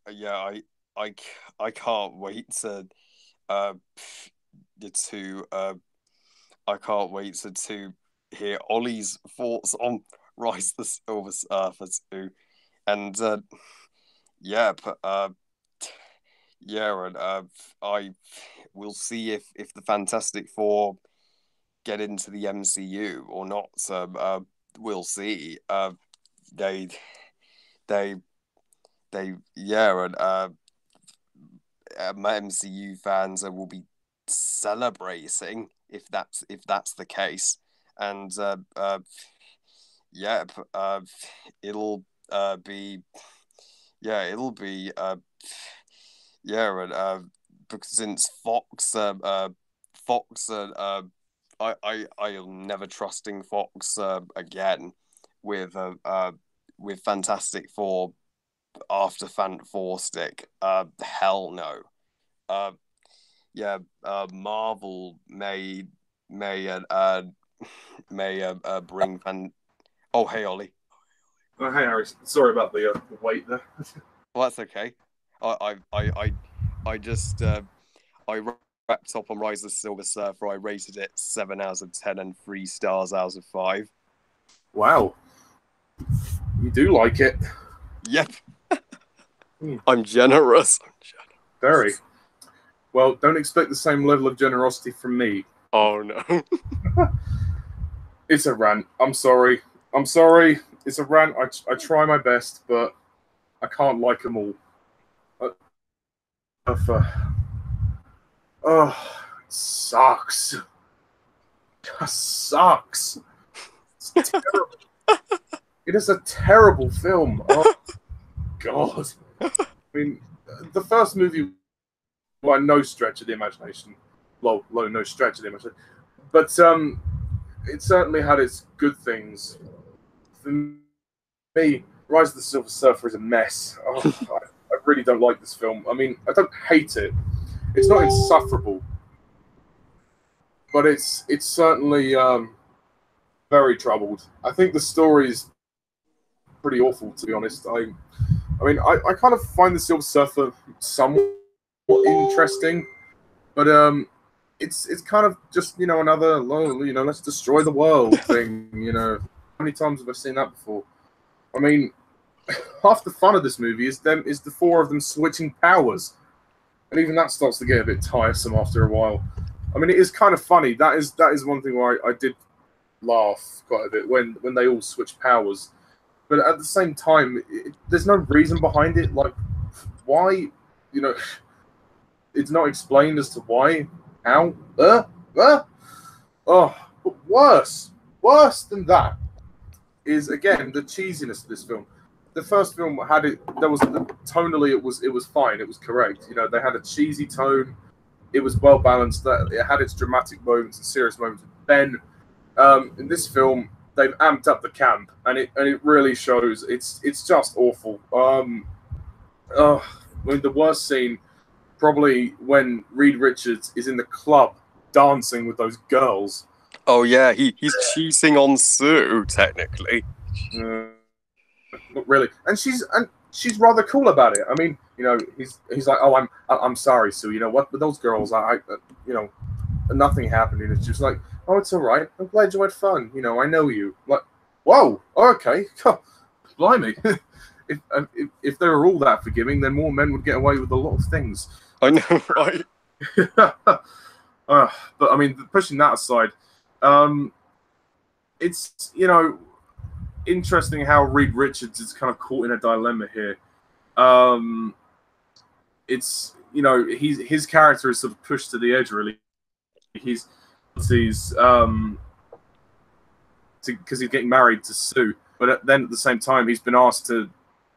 yeah, I I can't wait uh to I can't wait to hear Ollie's thoughts on Rise of the Silver Surfer too. And yeah, but yeah, and I will see if the Fantastic Four get into the MCU or not. So we'll see. They they yeah, and my MCU fans will be celebrating if that's the case, and yeah, it'll be it'll be and because since Fox I'll never trusting Fox again with with Fantastic Four after Fant Four Stick. Hell no. Uh, Marvel may bring Fan. Oh, hey Ollie. Oh, hey, Harry. Sorry about the wait there. Well, that's okay. I just I wrapped up on Rise of the Silver Surfer. I rated it 7 out of 10 and 3 stars out of 5. Wow, you do like it. Yep. I'm generous. Very. Well, don't expect the same level of generosity from me. Oh no. It's a rant. I'm sorry. I'm sorry. It's a rant. I try my best, but I can't like them all. Oh, it sucks. It sucks. It's terrible. It is a terrible film. Oh, God. I mean, the first movie, by no stretch of the imagination, no stretch of the imagination, but it certainly had its good things. For me, Rise of the Silver Surfer is a mess. Oh, I really don't like this film. I mean, I don't hate it. It's not insufferable, but it's certainly very troubled. I think the story is pretty awful, to be honest. I mean, I kind of find the Silver Surfer somewhat interesting, but it's kind of just another let's destroy the world thing. How many times have I seen that before? I mean, half the fun of this movie is the four of them switching powers, and even that starts to get a bit tiresome after a while. I mean, it is kind of funny. That is one thing where I did laugh quite a bit when they all switch powers. But at the same time, there's no reason behind it. Like, why? It's not explained as to why, how. Oh, but worse than that is again the cheesiness of this film. The first film had it. There was tonally, it was fine. It was correct. They had a cheesy tone. It was well balanced. That it had its dramatic moments and serious moments. Then, in this film, they've amped up the camp, and it really shows. It's just awful. I mean, the worst scene probably when Reed Richards is in the club dancing with those girls. Oh yeah, he's cheating on Sue technically. Not really, and she's rather cool about it. I mean, he's like, oh, I'm sorry, Sue. You know what? With those girls, I nothing happened, and it's just like, oh, it's all right. I'm glad you had fun. I know you. What? Whoa, okay, blimey. If they were all that forgiving, then more men would get away with a lot of things. I know, right? But I mean, pushing that aside, it's, you know, interesting how Reed Richards is kind of caught in a dilemma here. It's, you know, his character is sort of pushed to the edge, really. He's because he's getting married to Sue, but then at the same time he's been asked to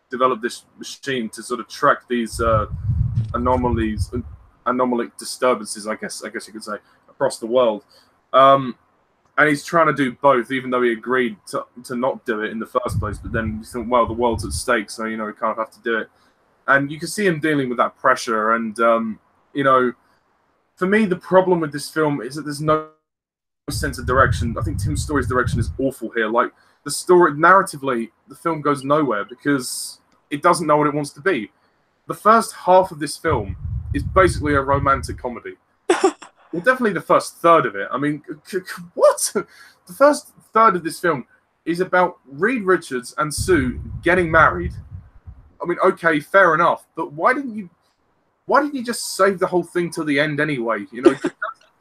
develop this machine to sort of track these anomalic disturbances, I guess you could say, across the world. And he's trying to do both, even though he agreed to not do it in the first place. But then you think, well, the world's at stake, so, you know, we kind of have to do it. And you can see him dealing with that pressure. And, you know, for me, the problem with this film is that there's no sense of direction. I think Tim Story's direction is awful here. Like, the story, narratively, the film goes nowhere because it doesn't know what it wants to be. The first half of this film is basically a romantic comedy. Well, definitely the first third of it. I mean, what? The first third of this film is about Reed Richards and Sue getting married. I mean, okay, fair enough, but why didn't you just save the whole thing till the end anyway? You know,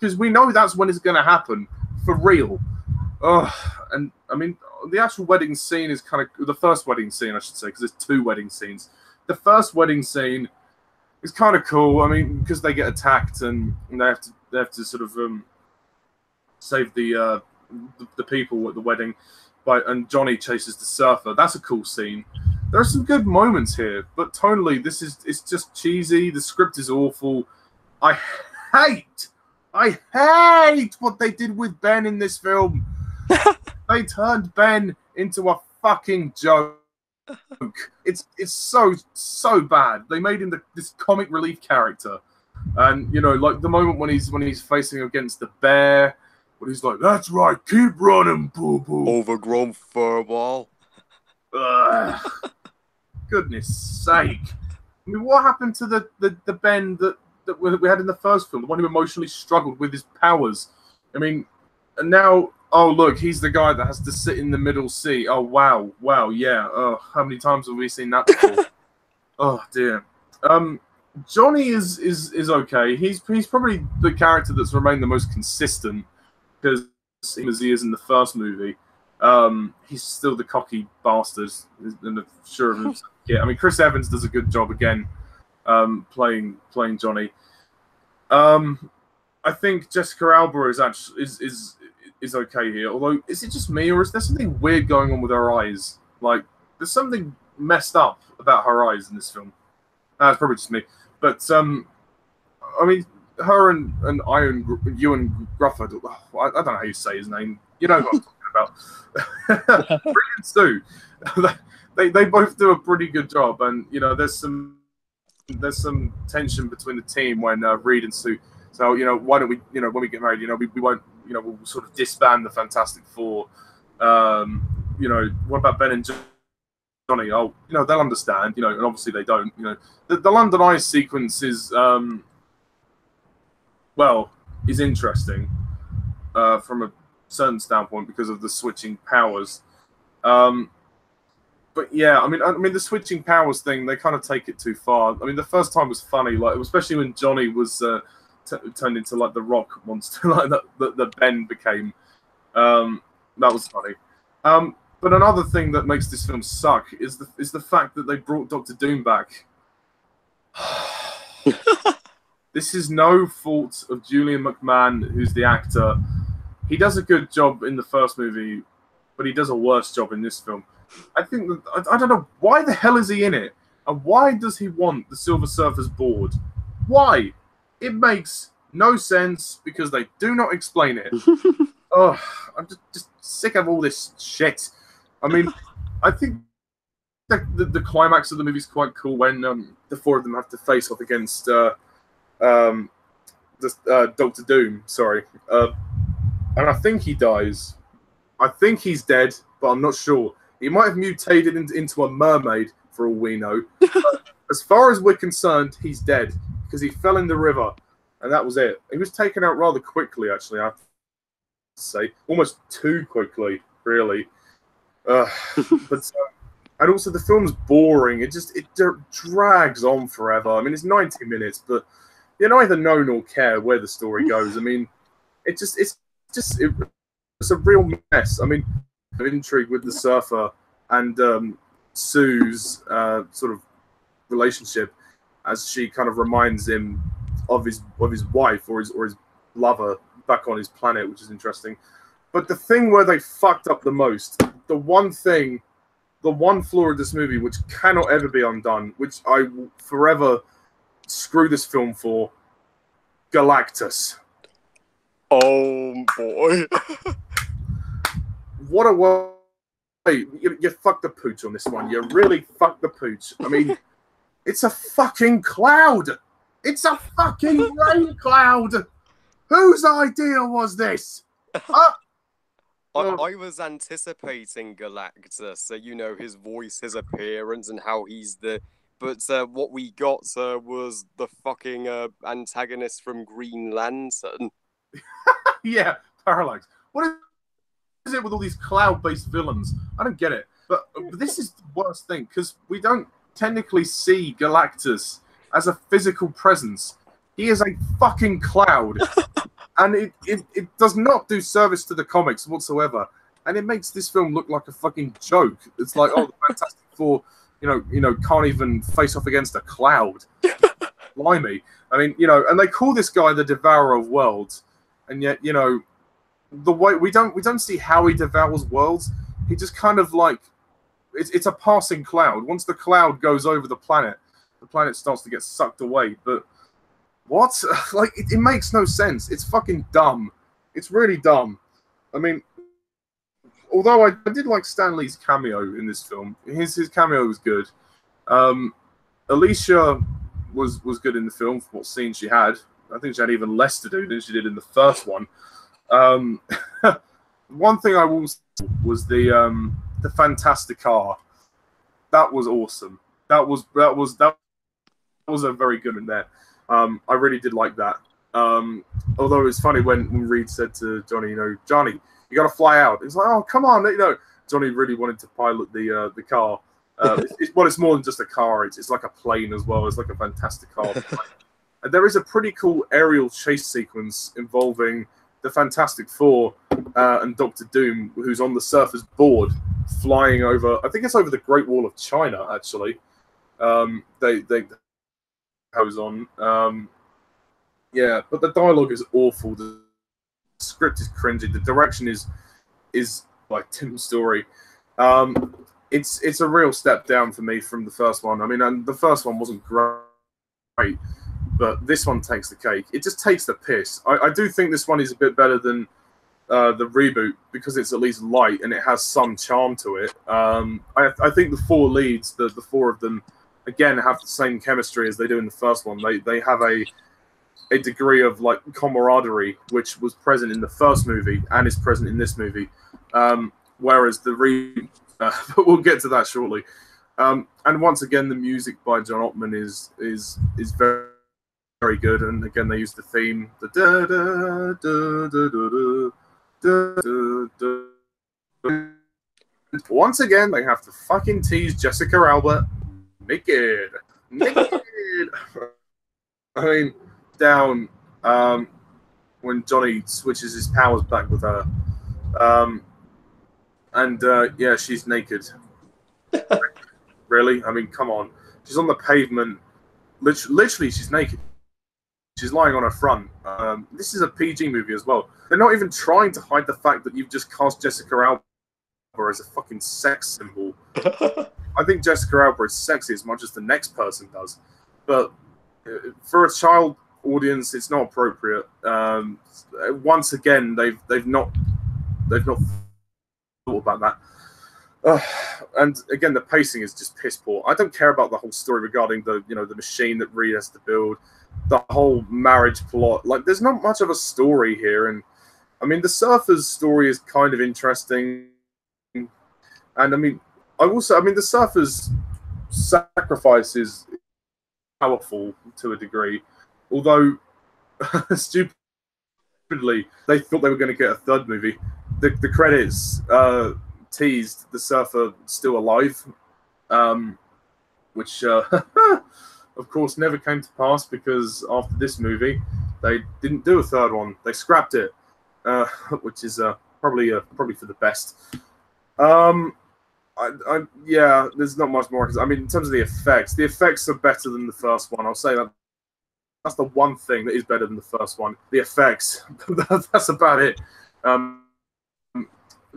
because we know that's when it's going to happen for real. And I mean, the actual wedding scene is kind of the first wedding scene, I should say, because there's two wedding scenes. The first wedding scene is kind of cool. I mean, because they get attacked and they have to sort of save the people at the wedding, and Johnny chases the surfer. That's a cool scene. There are some good moments here, but tonally, it's just cheesy. The script is awful. I hate what they did with Ben in this film. They turned Ben into a fucking joke. It's so bad. They made him this comic relief character, and you know, like the moment when he's facing against the bear, when he's like, "That's right, keep running, boo boo." Overgrown furball. Goodness sake! I mean, what happened to the Ben that we had in the first film, the one who emotionally struggled with his powers? I mean, and now, oh look, he's the guy that has to sit in the middle seat. Oh wow, yeah. Oh, how many times have we seen that before? Oh dear. Johnny is okay. He's probably the character that's remained the most consistent because as he is in the first movie. He's still the cocky bastard and sure of himself. Yeah, I mean, Chris Evans does a good job again, playing Johnny. I think Jessica Alba is okay here. Although, is it just me, or is there something weird going on with her eyes? Like, there's something messed up about her eyes in this film. It's probably just me. But I mean, her and Ewan Grufford. I don't know how you say his name. You know what I'm talking about. Reed and Sue. They both do a pretty good job, and you know, there's some tension between the team when Reed and Sue. So, you know, why don't we, you know, when we get married, you know, we won't, you know, we'll sort of disband the Fantastic Four. You know, what about Ben and Johnny? Oh, you know, they'll understand, you know, and obviously they don't. You know, the London Eye sequence is, well, is interesting from a certain standpoint because of the switching powers. But yeah, I mean, the switching powers thing, they kind of take it too far. I mean, the first time was funny, like especially when Johnny was turned into like the rock monster, like that Ben became. That was funny. But another thing that makes this film suck is the fact that they brought Dr. Doom back. This is no fault of Julian McMahon, who's the actor. He does a good job in the first movie, but he does a worse job in this film. I think I don't know why the hell is he in it, and why does he want the Silver Surfer's board? Why? It makes no sense because they do not explain it. Oh, I'm just sick of all this shit. I mean, I think the climax of the movie is quite cool when the four of them have to face off against Dr. Doom. Sorry, and I think he dies. I think he's dead, but I'm not sure. He might have mutated into a mermaid, for all we know. As far as we're concerned, he's dead because he fell in the river, and that was it. He was taken out rather quickly, actually, I have to say. Almost too quickly, really. Uh, but and also the film's boring. It drags on forever. I mean, it's 90 minutes, but you neither know nor care where the story goes. I mean, it's a real mess. I mean, the intrigue with the surfer and Sue's sort of relationship, as she kind of reminds him of his wife or his lover back on his planet, which is interesting. But the thing where they fucked up the most, the one flaw of this movie which cannot ever be undone, which I will forever screw this film for, Galactus. Oh boy. What a way. You fucked the pooch on this one. You really fucked the pooch. I mean, it's a fucking cloud. It's a fucking rain cloud. Whose idea was this? I was anticipating Galactus, so his voice, his appearance, and how he's the. But what we got was the fucking antagonist from Green Lantern. Yeah, Parallax. What is it with all these cloud-based villains? I don't get it. But this is the worst thing, because we don't technically see Galactus as a physical presence. He is a fucking cloud. And it does not do service to the comics whatsoever. And it makes this film look like a fucking joke. It's like, oh, the Fantastic Four, can't even face off against a cloud. Blimey. I mean, and they call this guy the Devourer of Worlds. And yet, the way we don't see how he devours worlds. He just kind of like it's a passing cloud. Once the cloud goes over the planet starts to get sucked away. But what? Like it makes no sense. It's fucking dumb. It's really dumb. I mean, although I did like Stan Lee's cameo in this film. His cameo was good. Alicia was good in the film for what scene she had. I think she had even less to do than she did in the first one. One thing I will say was the Fantastic Car. That was awesome. That was a very good in there. I really did like that. Although it was funny when Reed said to Johnny, Johnny, you got to fly out. It's like, oh, come on, Johnny really wanted to pilot the car. It's more than just a car. It's like a plane as well. It's like a fantastic car. And there is a pretty cool aerial chase sequence involving the Fantastic Four and Doctor Doom, who's on the surfer's board, flying over. I think it's over the Great Wall of China, actually. They goes on. Yeah, but the dialogue is awful. The script is cringy. The direction is like Tim's story. It's a real step down for me from the first one. I mean, and the first one wasn't great, but this one takes the cake. It just takes the piss. I do think this one is a bit better than the reboot because it's at least light and it has some charm to it. I think the four leads, the four of them, again, have the same chemistry as they do in the first one. They have a degree of like camaraderie which was present in the first movie and is present in this movie, whereas the but we'll get to that shortly. And once again, the music by John Ottman is very, very good. And again, they use the theme, the da da da da da da. Once again, they have to fucking tease Jessica Alba naked. I mean, down when Johnny switches his powers back with her. Yeah, she's naked. Really? I mean, come on. She's on the pavement. Literally, she's naked. She's lying on her front. This is a PG movie as well. They're not even trying to hide the fact that you've just cast Jessica Alba as a fucking sex symbol. I think Jessica Alba is sexy as much as the next person does. But for a child audience, it's not appropriate. Once again, they've not thought about that. And again, the pacing is just piss poor. I don't care about the whole story regarding the machine that Reed has to build, the whole marriage plot. Like, there's not much of a story here. And I mean, the surfer's story is kind of interesting. And I mean, the surfer's sacrifice is powerful to a degree, although stupidly they thought they were going to get a third movie. The credits teased the Surfer still alive, which of course never came to pass because after this movie they didn't do a third one. They scrapped it, which is probably for the best. Yeah, there's not much more. I mean, in terms of the effects are better than the first one. I'll say that. That's the one thing that is better than the first one. The effects. That's about it.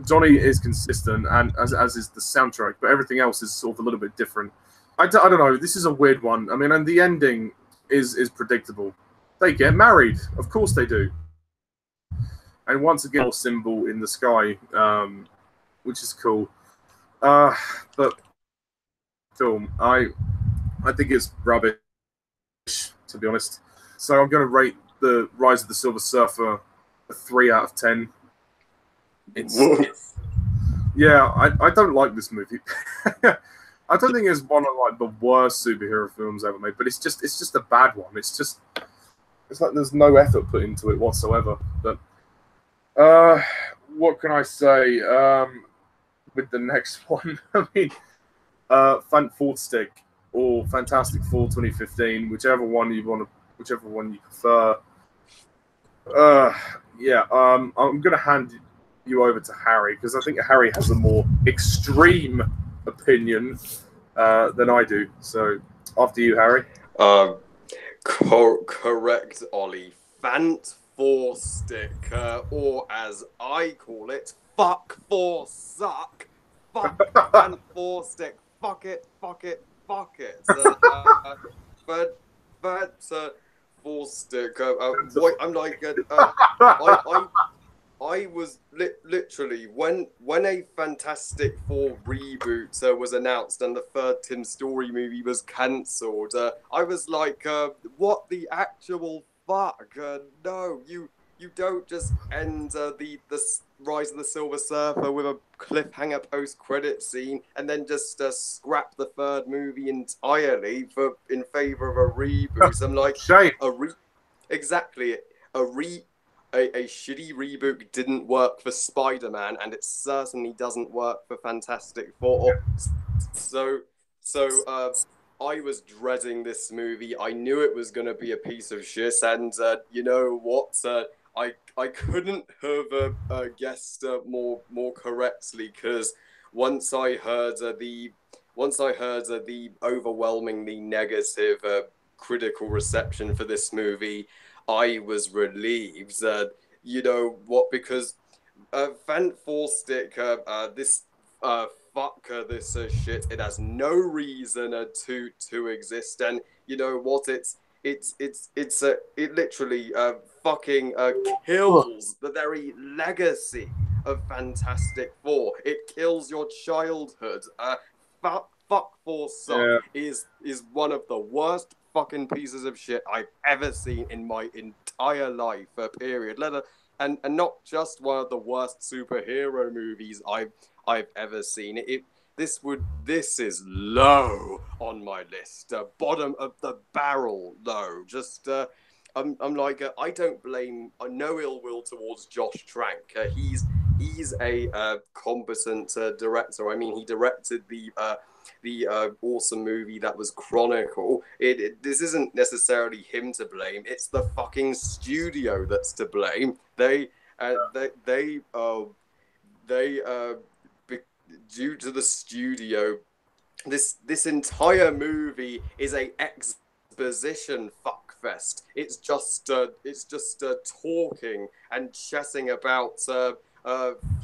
Johnny is consistent, and as is the soundtrack, but everything else is sort of a little bit different. I don't know. This is a weird one. I mean, and the ending is predictable. They get married. Of course they do. And once again, a symbol in the sky, which is cool. But film, I think it's rubbish, to be honest. So I'm going to rate the Rise of the Silver Surfer a 3 out of 10. Yeah, I don't like this movie. I don't think it's one of like the worst superhero films ever made, but it's just a bad one. It's like there's no effort put into it whatsoever. But what can I say with the next one? I mean, Fourth Stick or Fantastic Four 2015, whichever one you prefer. Yeah, I'm gonna hand you over to Harry because I think Harry has a more extreme opinion than I do. So after you, Harry. Correct, Ollie. Fourth Stick, or as I call it, fuck for suck. Fuck Fourth Stick. Fuck it. But Fourth Stick. I'm like, I was literally when a Fantastic Four reboot was announced and the third Tim Story movie was cancelled. I was like, what the actual fuck? No, you don't just end the Rise of the Silver Surfer with a cliffhanger post-credit scene and then just scrap the third movie entirely in favor of a reboot. I'm like, exactly a shitty reboot didn't work for Spider-Man, and it certainly doesn't work for Fantastic Four. So I was dreading this movie. I knew it was going to be a piece of shit, and you know what? I couldn't have guessed more correctly, because once I heard the overwhelmingly negative critical reception for this movie, I was relieved. You know what? Because Fourth Stick, this this shit. It has no reason to exist, and you know what? It literally fucking kills the very legacy of Fantastic Four. It kills your childhood. Fuck Four Suck is one of the worst fucking pieces of shit I've ever seen in my entire life. Period. And not just one of the worst superhero movies I've ever seen. This is low on my list, bottom of the barrel low. Just I'm like, I don't blame, no ill will towards Josh Trank. He's a competent director. I mean, he directed the awesome movie that was Chronicle. This isn't necessarily him to blame. It's the fucking studio that's to blame. Due to the studio, this entire movie is a exposition fuckfest. It's just talking and chatting about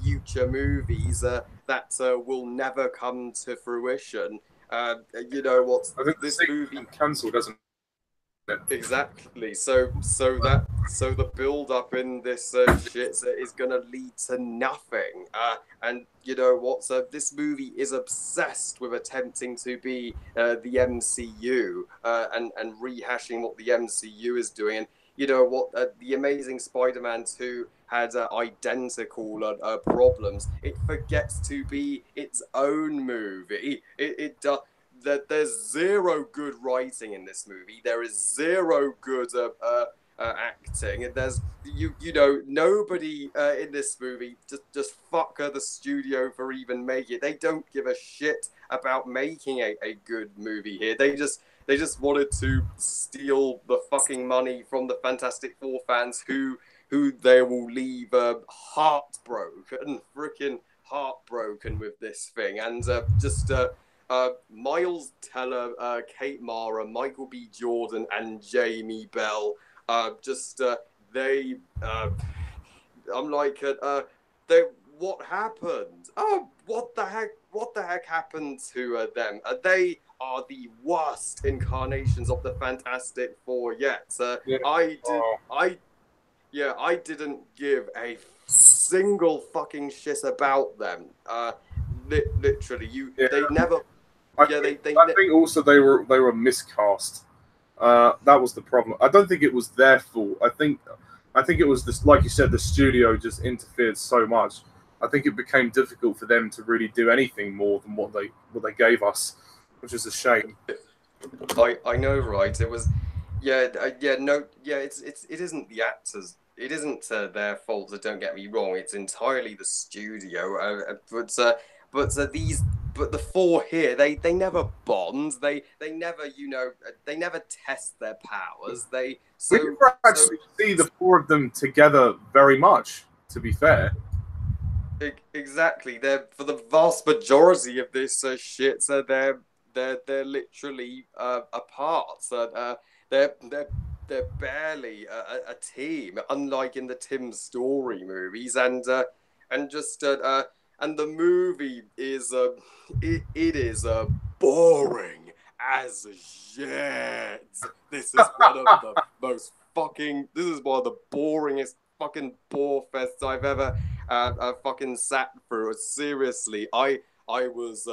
future movies that will never come to fruition. You know what? I think this movie cancelled, doesn't it? Exactly. So the build up in this shit is gonna lead to nothing. And you know what? So this movie is obsessed with attempting to be the MCU and rehashing what the MCU is doing. And you know what? The Amazing Spider-Man 2 had identical problems. It forgets to be its own movie. There's zero good writing in this movie. There is zero good acting. And there's you know nobody in this movie just fuck the studio for even making it. They don't give a shit about making a good movie here. They just wanted to steal the fucking money from the Fantastic Four fans who they will leave heartbroken, freaking heartbroken with this thing. And Miles Teller, Kate Mara, Michael B. Jordan, and Jamie Bell. They. I'm like, they. What happened? Oh, what the heck? What the heck happened to them? They are the worst incarnations of the Fantastic Four yet. Yeah. I didn't give a single fucking shit about them. Literally, they never. I think also they were miscast. That was the problem. I don't think it was their fault. I think it was this, like you said, the studio just interfered so much. I think it became difficult for them to really do anything more than what they gave us, which is a shame. I know, right? It was, it isn't the actors. It isn't their fault. So don't get me wrong. It's entirely the studio. But the four here, they never bond. They never, they never test their powers. We never actually see the four of them together very much, to be fair. Exactly. They're, for the vast majority of this shit, so they're literally apart. They're barely a team, unlike in the Tim Story movies, and the movie is it is boring as shit. This is one of the most fucking. This is one of the boringest fucking bore fests I've ever fucking sat through. Seriously, I was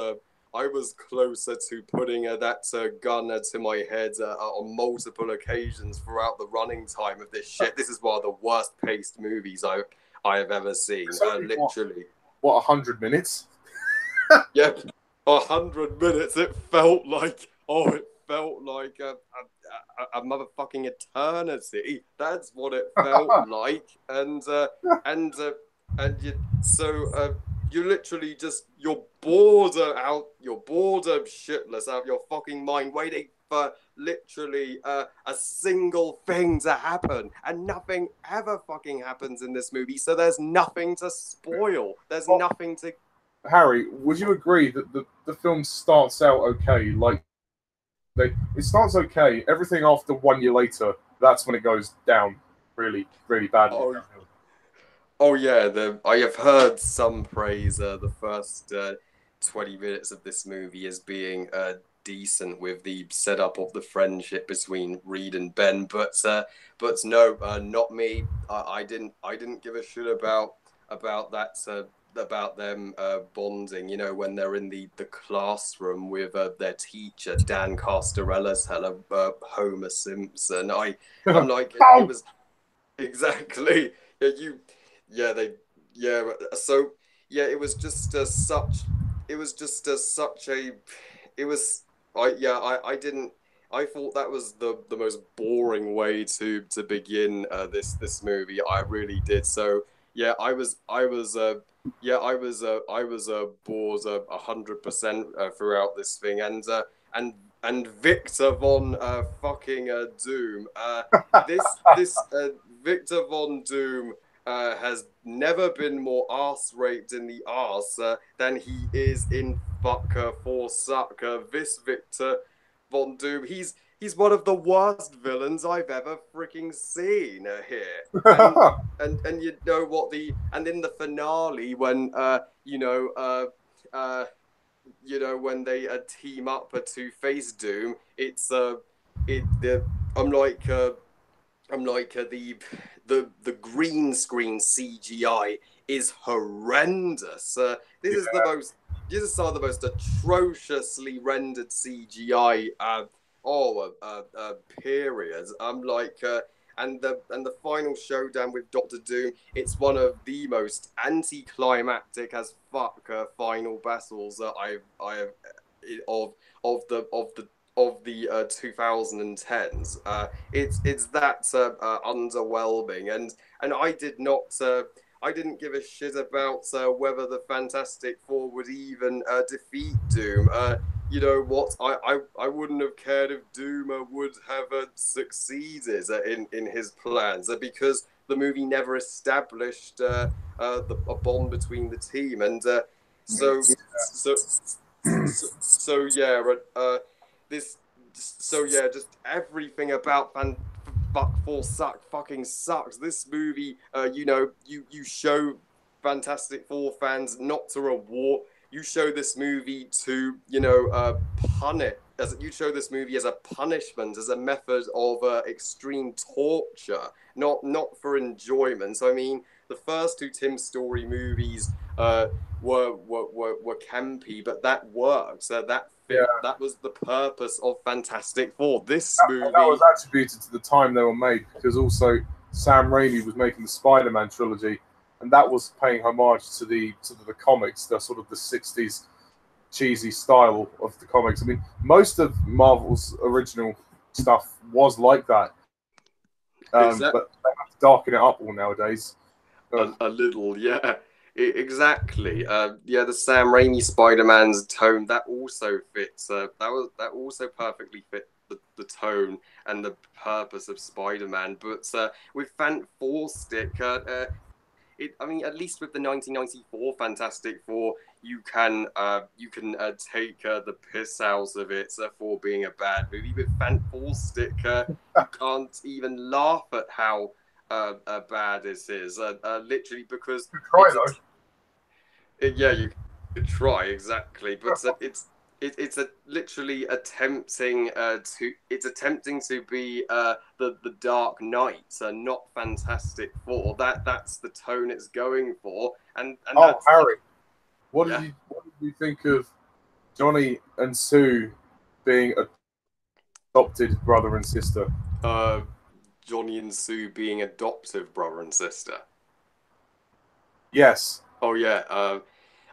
closer to putting that gun to my head on multiple occasions throughout the running time of this shit. This is one of the worst paced movies I have ever seen. Literally. What 100 minutes? Yep, 100 minutes. It felt like a motherfucking eternity. That's what it felt like. You literally just you're bored shitless out of your fucking mind, waiting for literally a single thing to happen, and nothing ever fucking happens in this movie. So there's nothing to spoil. There's nothing to. Harry, would you agree that the film starts out okay? Like, it starts okay. Everything after 1 year later, that's when it goes down really, really badly. Oh yeah, I have heard some praise the first 20 minutes of this movie as being decent with the setup of the friendship between Reed and Ben, but no, not me. I didn't give a shit about that. About them bonding, when they're in the classroom with their teacher Dan Castarella's Homer Simpson. I'm like, it was exactly it was just I thought that was the most boring way to begin this movie. I really did. So yeah, I was bored 100% throughout this thing, and Victor Von fucking Doom. This Victor Von Doom has never been more arse raped in the arse than he is in Fucker for Sucker. This Victor Von Doom, he's one of the worst villains I've ever freaking seen here. And you know what and in the finale when when they team up to face Doom, the green screen CGI is horrendous. This is some of the most atrociously rendered CGI period. And the final showdown with Doctor Doom, it's one of the most anticlimactic as fuck final battles that I have of the 2010s. It's that underwhelming, and I didn't give a shit about whether the Fantastic Four would even defeat Doom. You know what? I wouldn't have cared if Doom would have succeeded in his plans because the movie never established a bond between the team, and so so so yeah, this so yeah, just everything about Fuck Four fucking sucks. This movie, you know, you show Fantastic Four fans not to reward. You show this movie to, you know, punish. As you show this movie as a punishment, as a method of extreme torture, not for enjoyment. So, I mean, the first two Tim Story movies were campy, but that worked. So that was the purpose of Fantastic Four. This movie that was attributed to the time they were made, because also Sam Raimi was making the Spider-Man trilogy, and that was paying homage to the comics, the sort of the 60s cheesy style of the comics. I mean, most of Marvel's original stuff was like that, but they have to darken it up all nowadays. A little, yeah. Exactly. Yeah, the Sam Raimi Spider-Man's tone that also fits. That also perfectly fit the tone and the purpose of Spider-Man. But with Four Stick, I mean, at least with the 1994 Fantastic Four, you can take the piss out of it for being a bad movie. With Four Stick, you can't even laugh at how bad it is. Literally because you try though. yeah, you could try exactly, but it's literally attempting to be the Dark Knight, not Fantastic Four. That's the tone it's going for, and that's Harry, what did you think of Johnny and Sue being adopted brother and sister? Johnny and Sue being adoptive brother and sister. Yes. Oh yeah.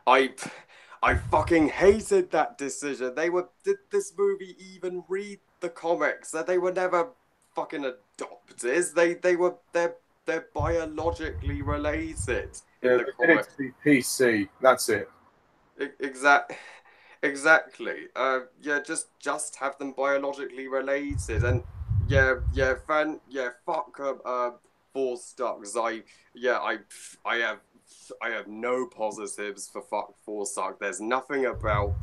I fucking hated that decision. Did this movie even read the comics? They were never fucking adopted. They're biologically related in the comics. It to be PC. That's it. Exactly. Yeah, just have them biologically related, and fuck Four Stocks. I have no positives for Fuck Four Stock. There's nothing about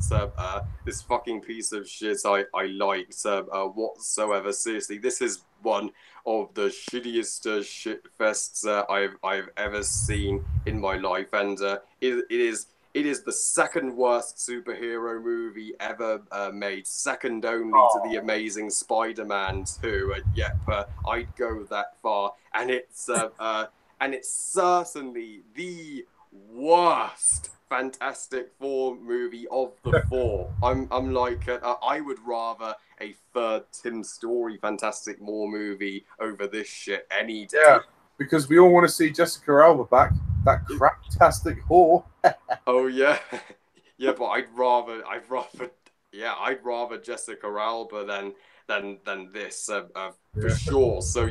this fucking piece of shit I liked whatsoever. Seriously, this is one of the shittiest shit fests I've ever seen in my life, and it is the second worst superhero movie ever made, second only to The Amazing Spider-Man 2. I'd go that far, and it's certainly the worst Fantastic Four movie of the four. I'm like, I would rather a third Tim Story Fantastic Four movie over this shit any day. Yeah, because we all want to see Jessica Alba back. That craptastic whore. Oh yeah, yeah, but I'd rather Jessica Alba than this for sure. So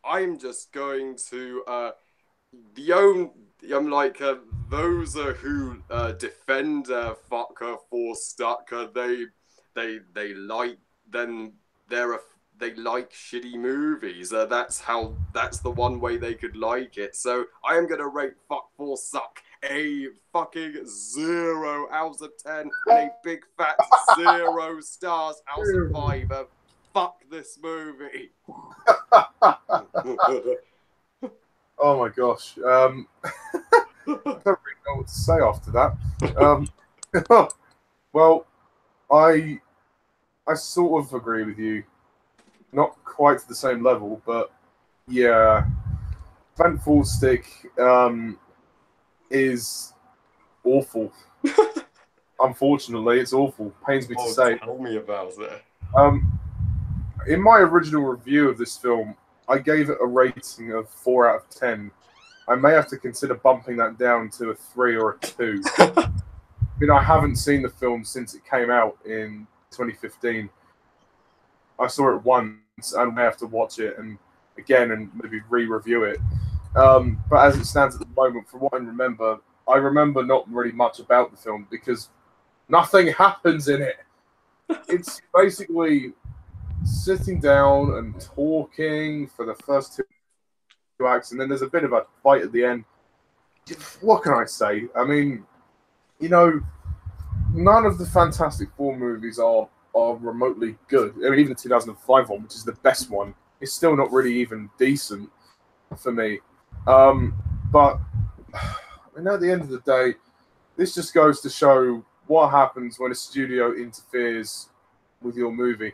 I'm just going to those who defend fuck Four Stuck. They like then they like shitty movies. That's the one way they could like it. So I am gonna rate Fuck Four Suck a fucking 0 out of 10 and a big fat 0 stars out of 5. Fuck this movie. Oh my gosh. I don't really know what to say after that. Well, I sort of agree with you. Not quite to the same level, but yeah. Four Stick is awful. Unfortunately, it's awful. Pains me to say. Tell me about it. In my original review of this film, I gave it a rating of 4 out of 10. I may have to consider bumping that down to a 3 or a 2. mean, I haven't seen the film since it came out in 2015. I saw it once and I have to watch it and again and maybe re-review it. But as it stands at the moment, from what I remember not really much about the film because nothing happens in it. It's basically sitting down and talking for the first two acts, and then there's a bit of a fight at the end. What can I say? I mean, you know, none of the Fantastic Four movies are remotely good. I mean, even the 2005 one, which is the best one, is still not really even decent for me. But I mean, at the end of the day, this just goes to show what happens when a studio interferes with your movie.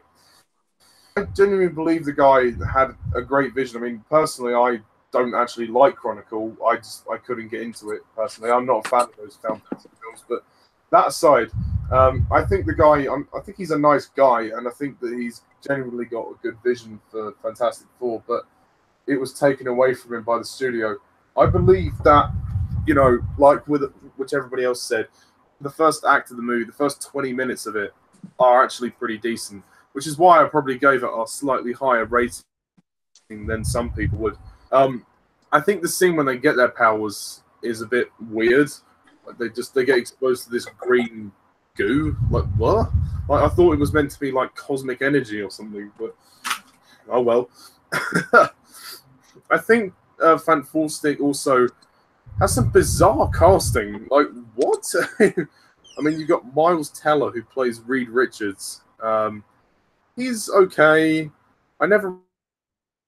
I genuinely believe the guy had a great vision. I mean, personally, I don't actually like Chronicle. I couldn't get into it personally. I'm not a fan of those fantastic films. But that aside, I think the guy, I think he's a nice guy, and I think that he's genuinely got a good vision for Fantastic Four. But it was taken away from him by the studio. I believe that, you know, like which everybody else said, the first act of the movie, the first 20 minutes of it, are actually pretty decent, which is why I probably gave it a slightly higher rating than some people would. I think the scene when they get their powers is a bit weird. Like they get exposed to this green goo. Like what? Like I thought it was meant to be like cosmic energy or something, but oh well. I think Fantastic also has some bizarre casting. Like what? I mean, you've got Miles Teller who plays Reed Richards. He's okay. I never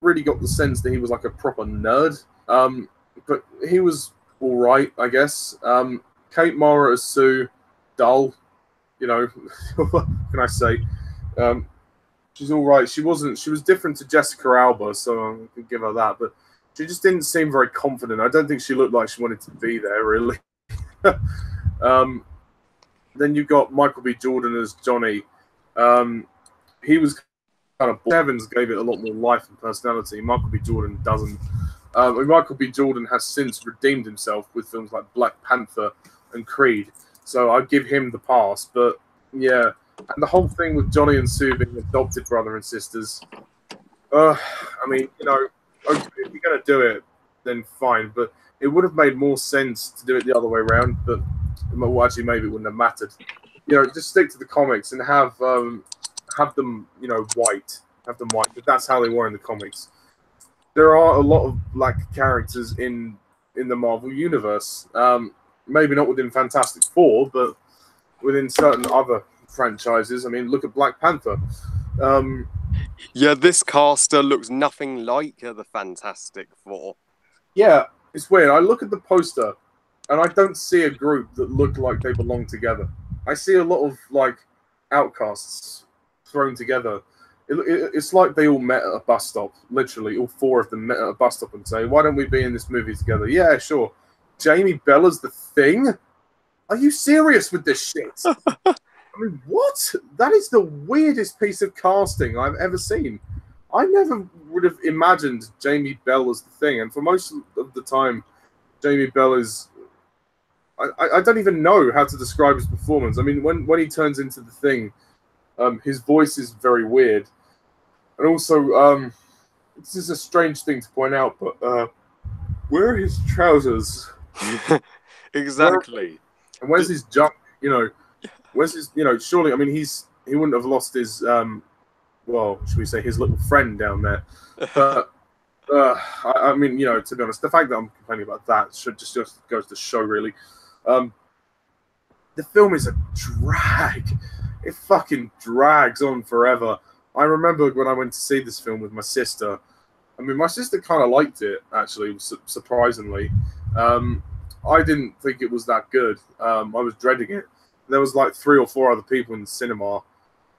really got the sense that he was like a proper nerd. But he was all right, I guess. Kate Mara as Sue, dull. You know, what can I say? She's all right. She was different to Jessica Alba, so I can give her that. But she just didn't seem very confident. I don't think she looked like she wanted to be there, really. Then you've got Michael B. Jordan as Johnny. He was kind of bored. Evans gave it a lot more life and personality. Michael B. Jordan doesn't. And Michael B. Jordan has since redeemed himself with films like Black Panther and Creed. So I give him the pass. But yeah, and the whole thing with Johnny and Sue being adopted brother and sisters. I mean, you know, okay, if you're going to do it, then fine. But it would have made more sense to do it the other way around. But well, actually, maybe it wouldn't have mattered. You know, just stick to the comics and have them, you know, white. Have them white. But that's how they were in the comics. There are a lot of black characters in the Marvel universe. Maybe not within Fantastic Four, but within certain other franchises. I mean, look at Black Panther. Yeah, this caster looks nothing like the Fantastic Four. Yeah, it's weird. I look at the poster, and I don't see a group that look like they belong together. I see a lot of, like, outcasts thrown together. It's like they all met at a bus stop. Literally, all four of them met at a bus stop and say, why don't we be in this movie together? Yeah, sure. Jamie Bella's the Thing? Are you serious with this shit? I mean, what? That is the weirdest piece of casting I've ever seen. I never would have imagined Jamie Bell as the Thing. And for most of the time, Jamie Bell is... I don't even know how to describe his performance. I mean, when he turns into the Thing, his voice is very weird. And also, this is a strange thing to point out, but where are his trousers? Exactly. And where's his jump? You know, where's his, you know, surely, I mean, he wouldn't have lost his, well, should we say his little friend down there. But, I mean, you know, to be honest, the fact that I'm complaining about that just goes to show, really. The film is a drag. It fucking drags on forever. I remember when I went to see this film with my sister. I mean, my sister kind of liked it, actually, surprisingly. I didn't think it was that good. I was dreading it. There was like 3 or 4 other people in the cinema.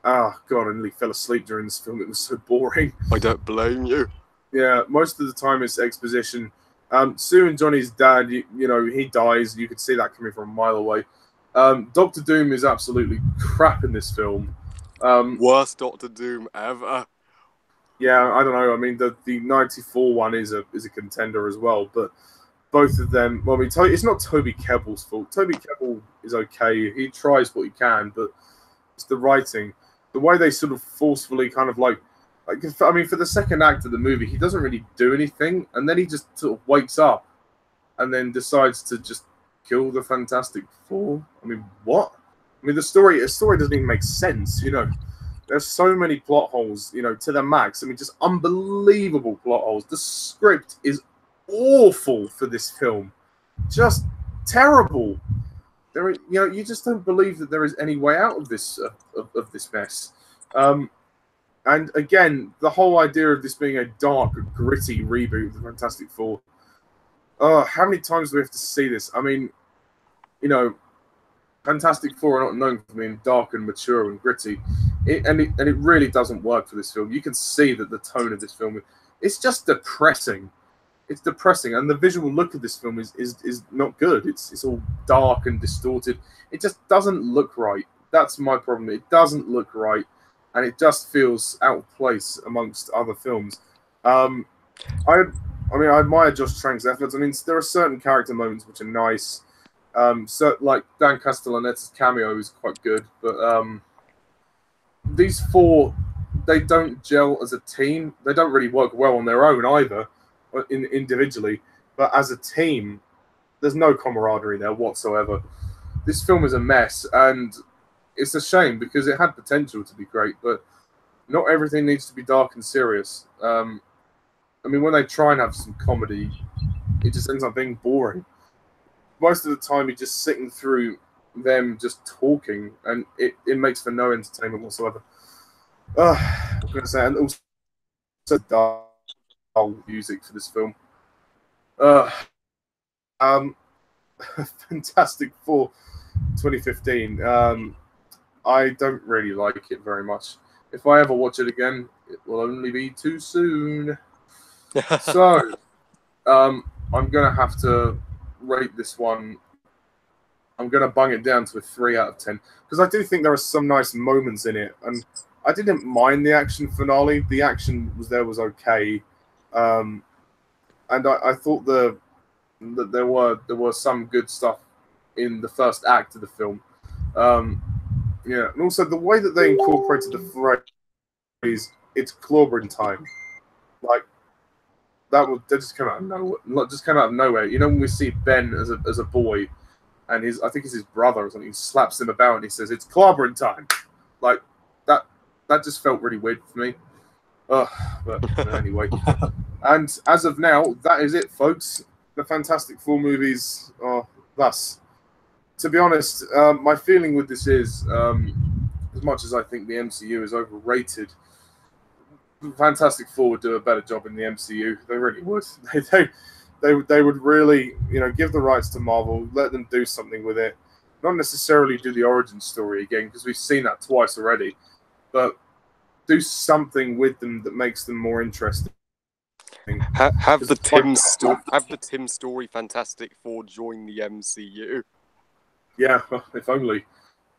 Ah, God, I nearly fell asleep during this film. It was so boring. I don't blame you. Yeah, most of the time it's exposition. Sue and Johnny's dad, you know, he dies. You could see that coming from a mile away. Doctor Doom is absolutely crap in this film. Worst Doctor Doom ever. Yeah, I don't know. I mean, the 94 one is a contender as well, but both of them. Well, I mean, it's not Toby Kebbell's fault. Toby Kebbell is okay. He tries what he can, but it's the writing, the way they sort of forcefully kind of like. I mean, for the second act of the movie, he doesn't really do anything, and then he just sort of wakes up, and then decides to just kill the Fantastic Four. I mean, what? I mean, the story doesn't even make sense. You know, there's so many plot holes. You know, to the max. I mean, just unbelievable plot holes. The script is awful for this film, just terrible. You just don't believe that there is any way out of this of this mess. And again, the whole idea of this being a dark, gritty reboot of the Fantastic Four. How many times do we have to see this? I mean, you know, Fantastic Four are not known for being dark and mature and gritty, and it really doesn't work for this film. You can see that the tone of this film, it's just depressing. It's depressing, and the visual look of this film is not good. It's all dark and distorted. It just doesn't look right. That's my problem. It doesn't look right, and it just feels out of place amongst other films. I mean, I admire Josh Trank's efforts. I mean, there are certain character moments which are nice. So like Dan Castellaneta's cameo is quite good, but these four, they don't gel as a team. They don't really work well on their own either, individually. But as a team, there's no camaraderie there whatsoever. This film is a mess, and it's a shame because it had potential to be great, but not everything needs to be dark and serious. I mean, when they try and have some comedy, it just ends up being boring. Most of the time, you're just sitting through them just talking, and it makes for no entertainment whatsoever. I'm going to say, and also dull music for this film. Fantastic Four 2015. I don't really like it very much. If I ever watch it again, it will only be too soon. So, I'm going to have to rate this one. I'm going to bung it down to a 3 out of 10 because I do think there are some nice moments in it, and I didn't mind the action finale. The action was okay, and I thought that there were some good stuff in the first act of the film. Yeah, and also the way that they incorporated the phrase "it's clobbering time," like that just came out of nowhere. Just came out of nowhere. You know, when we see Ben as a boy, and I think it's his brother or something, he slaps him about and he says, "It's clobbering time," like that. That just felt really weird for me. But anyway, and as of now, that is it, folks. The Fantastic Four movies are thus. To be honest, my feeling with this is, as much as I think the MCU is overrated, Fantastic Four would do a better job in the MCU. They really would. They would really, give the rights to Marvel, let them do something with it. Not necessarily do the origin story again, because we've seen that twice already, but do something with them that makes them more interesting. Have the Tim Story Fantastic Four join the MCU. Yeah, if only.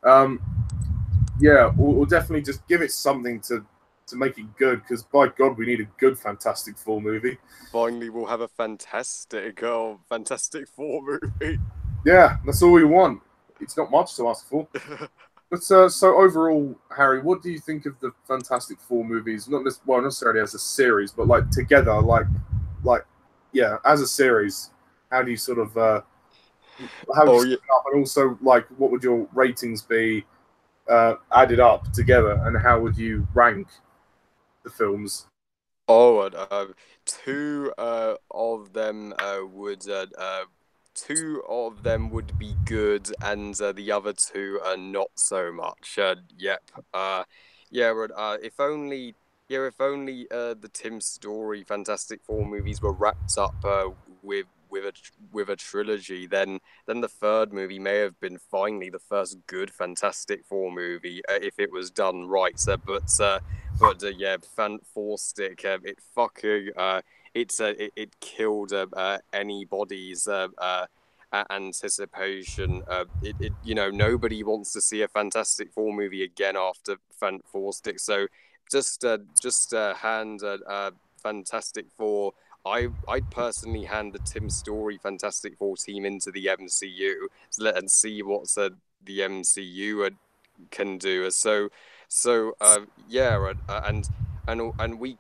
Yeah, we'll definitely just give it something to make it good, because by God, we need a good Fantastic Four movie. Finally, we'll have a Fantastic Four movie. Yeah, that's all we want. It's not much to ask for. But so overall, Harry, what do you think of the Fantastic Four movies? Not necessarily as a series, but like together, yeah, as a series. How do you sort of how do you split it up, and also like what would your ratings be added up together, and how would you rank the films? Two of them would be good, and the other two are not so much. If only the Tim Story Fantastic Four movies were wrapped up with a trilogy, then the third movie may have been finally the first good Fantastic Four movie if it was done right. Fan Four Stick, it killed anybody's anticipation. Nobody wants to see a Fantastic Four movie again after Fan Four Stick. So just hand Fantastic Four I'd personally hand the Tim Story Fantastic Four team into the MCU and see what the MCU can do. And we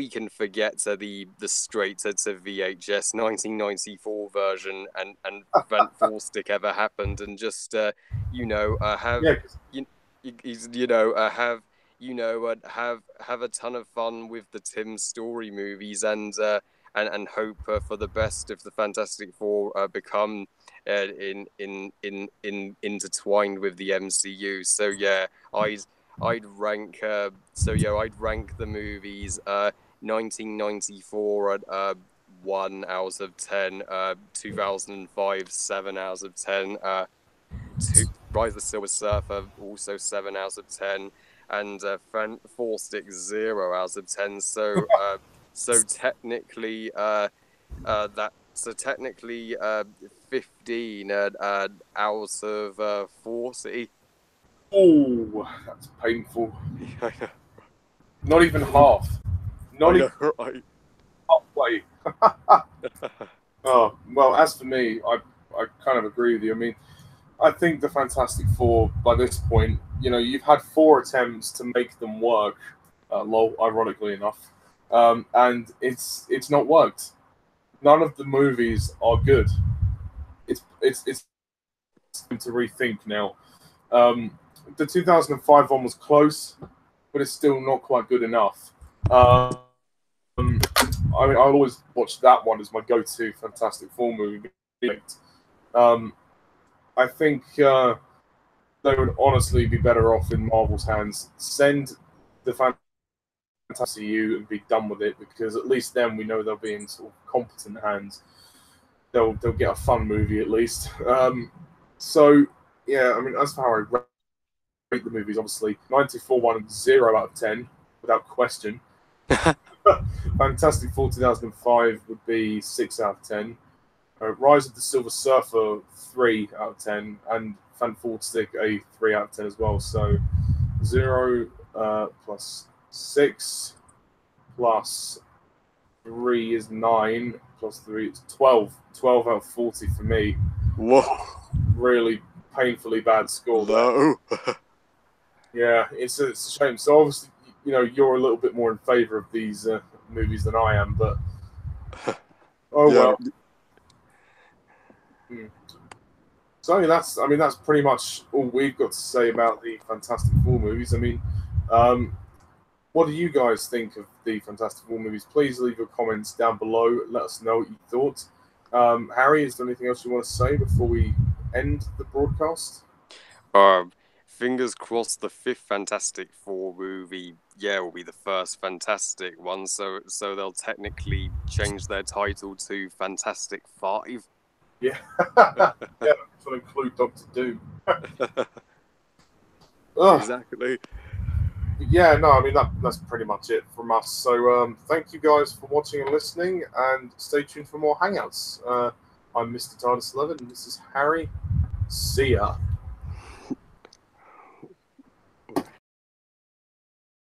can forget the straight to VHS 1994 version and prevent Stick ever happened, and just have Yeah. have a ton of fun with the Tim Story movies, and hope for the best if the Fantastic Four become intertwined with the MCU. So yeah, I'd rank the movies 1994 at 1 out of 10, 2005 7 out of 10, Rise of the Silver Surfer also 7 out of 10, and Four Stick 0 out of 10. So technically 15 out of 40. Oh, that's painful. Not even half. Not even right. halfway. Oh, well, as for me, I kind of agree with you. I mean, I think the Fantastic Four, by this point, you've had 4 attempts to make them work, ironically enough, and it's not worked. None of the movies are good. It's time to rethink now. The 2005 one was close, but it's still not quite good enough. I mean, I'll always watch that one as my go-to Fantastic Four movie. I think they would honestly be better off in Marvel's hands. Send the Fantastic EU and be done with it, because at least then we know they'll be in sort of competent hands. They'll get a fun movie at least. So yeah, I mean, as for how I rate the movies, obviously 94 1 0 out of 10 without question. Fantastic Four 2005 would be 6 out of 10. Rise of the Silver Surfer 3 out of 10, and Fantastic Stick a 3 out of 10 as well. So 0 plus 6 plus 3 is 9, plus 3 is 12. 12 out of 40 for me. Whoa. Really painfully bad score. No. Yeah, it's a shame. So obviously, you're a little bit more in favour of these movies than I am, but oh yeah. Well. So that's pretty much all we've got to say about the Fantastic Four movies. I mean, what do you guys think of the Fantastic Four movies? Please leave your comments down below. Let us know what you thought. Harry, is there anything else you want to say before we end the broadcast? Fingers crossed the 5th Fantastic Four movie, will be the first Fantastic one. So they'll technically change their title to Fantastic 5. Yeah, yeah, to include Doctor Doom. Exactly. Yeah, no, I mean that's pretty much it from us. So thank you guys for watching and listening, and stay tuned for more hangouts. I'm Mr. TARDIS11, and this is Harry. See ya.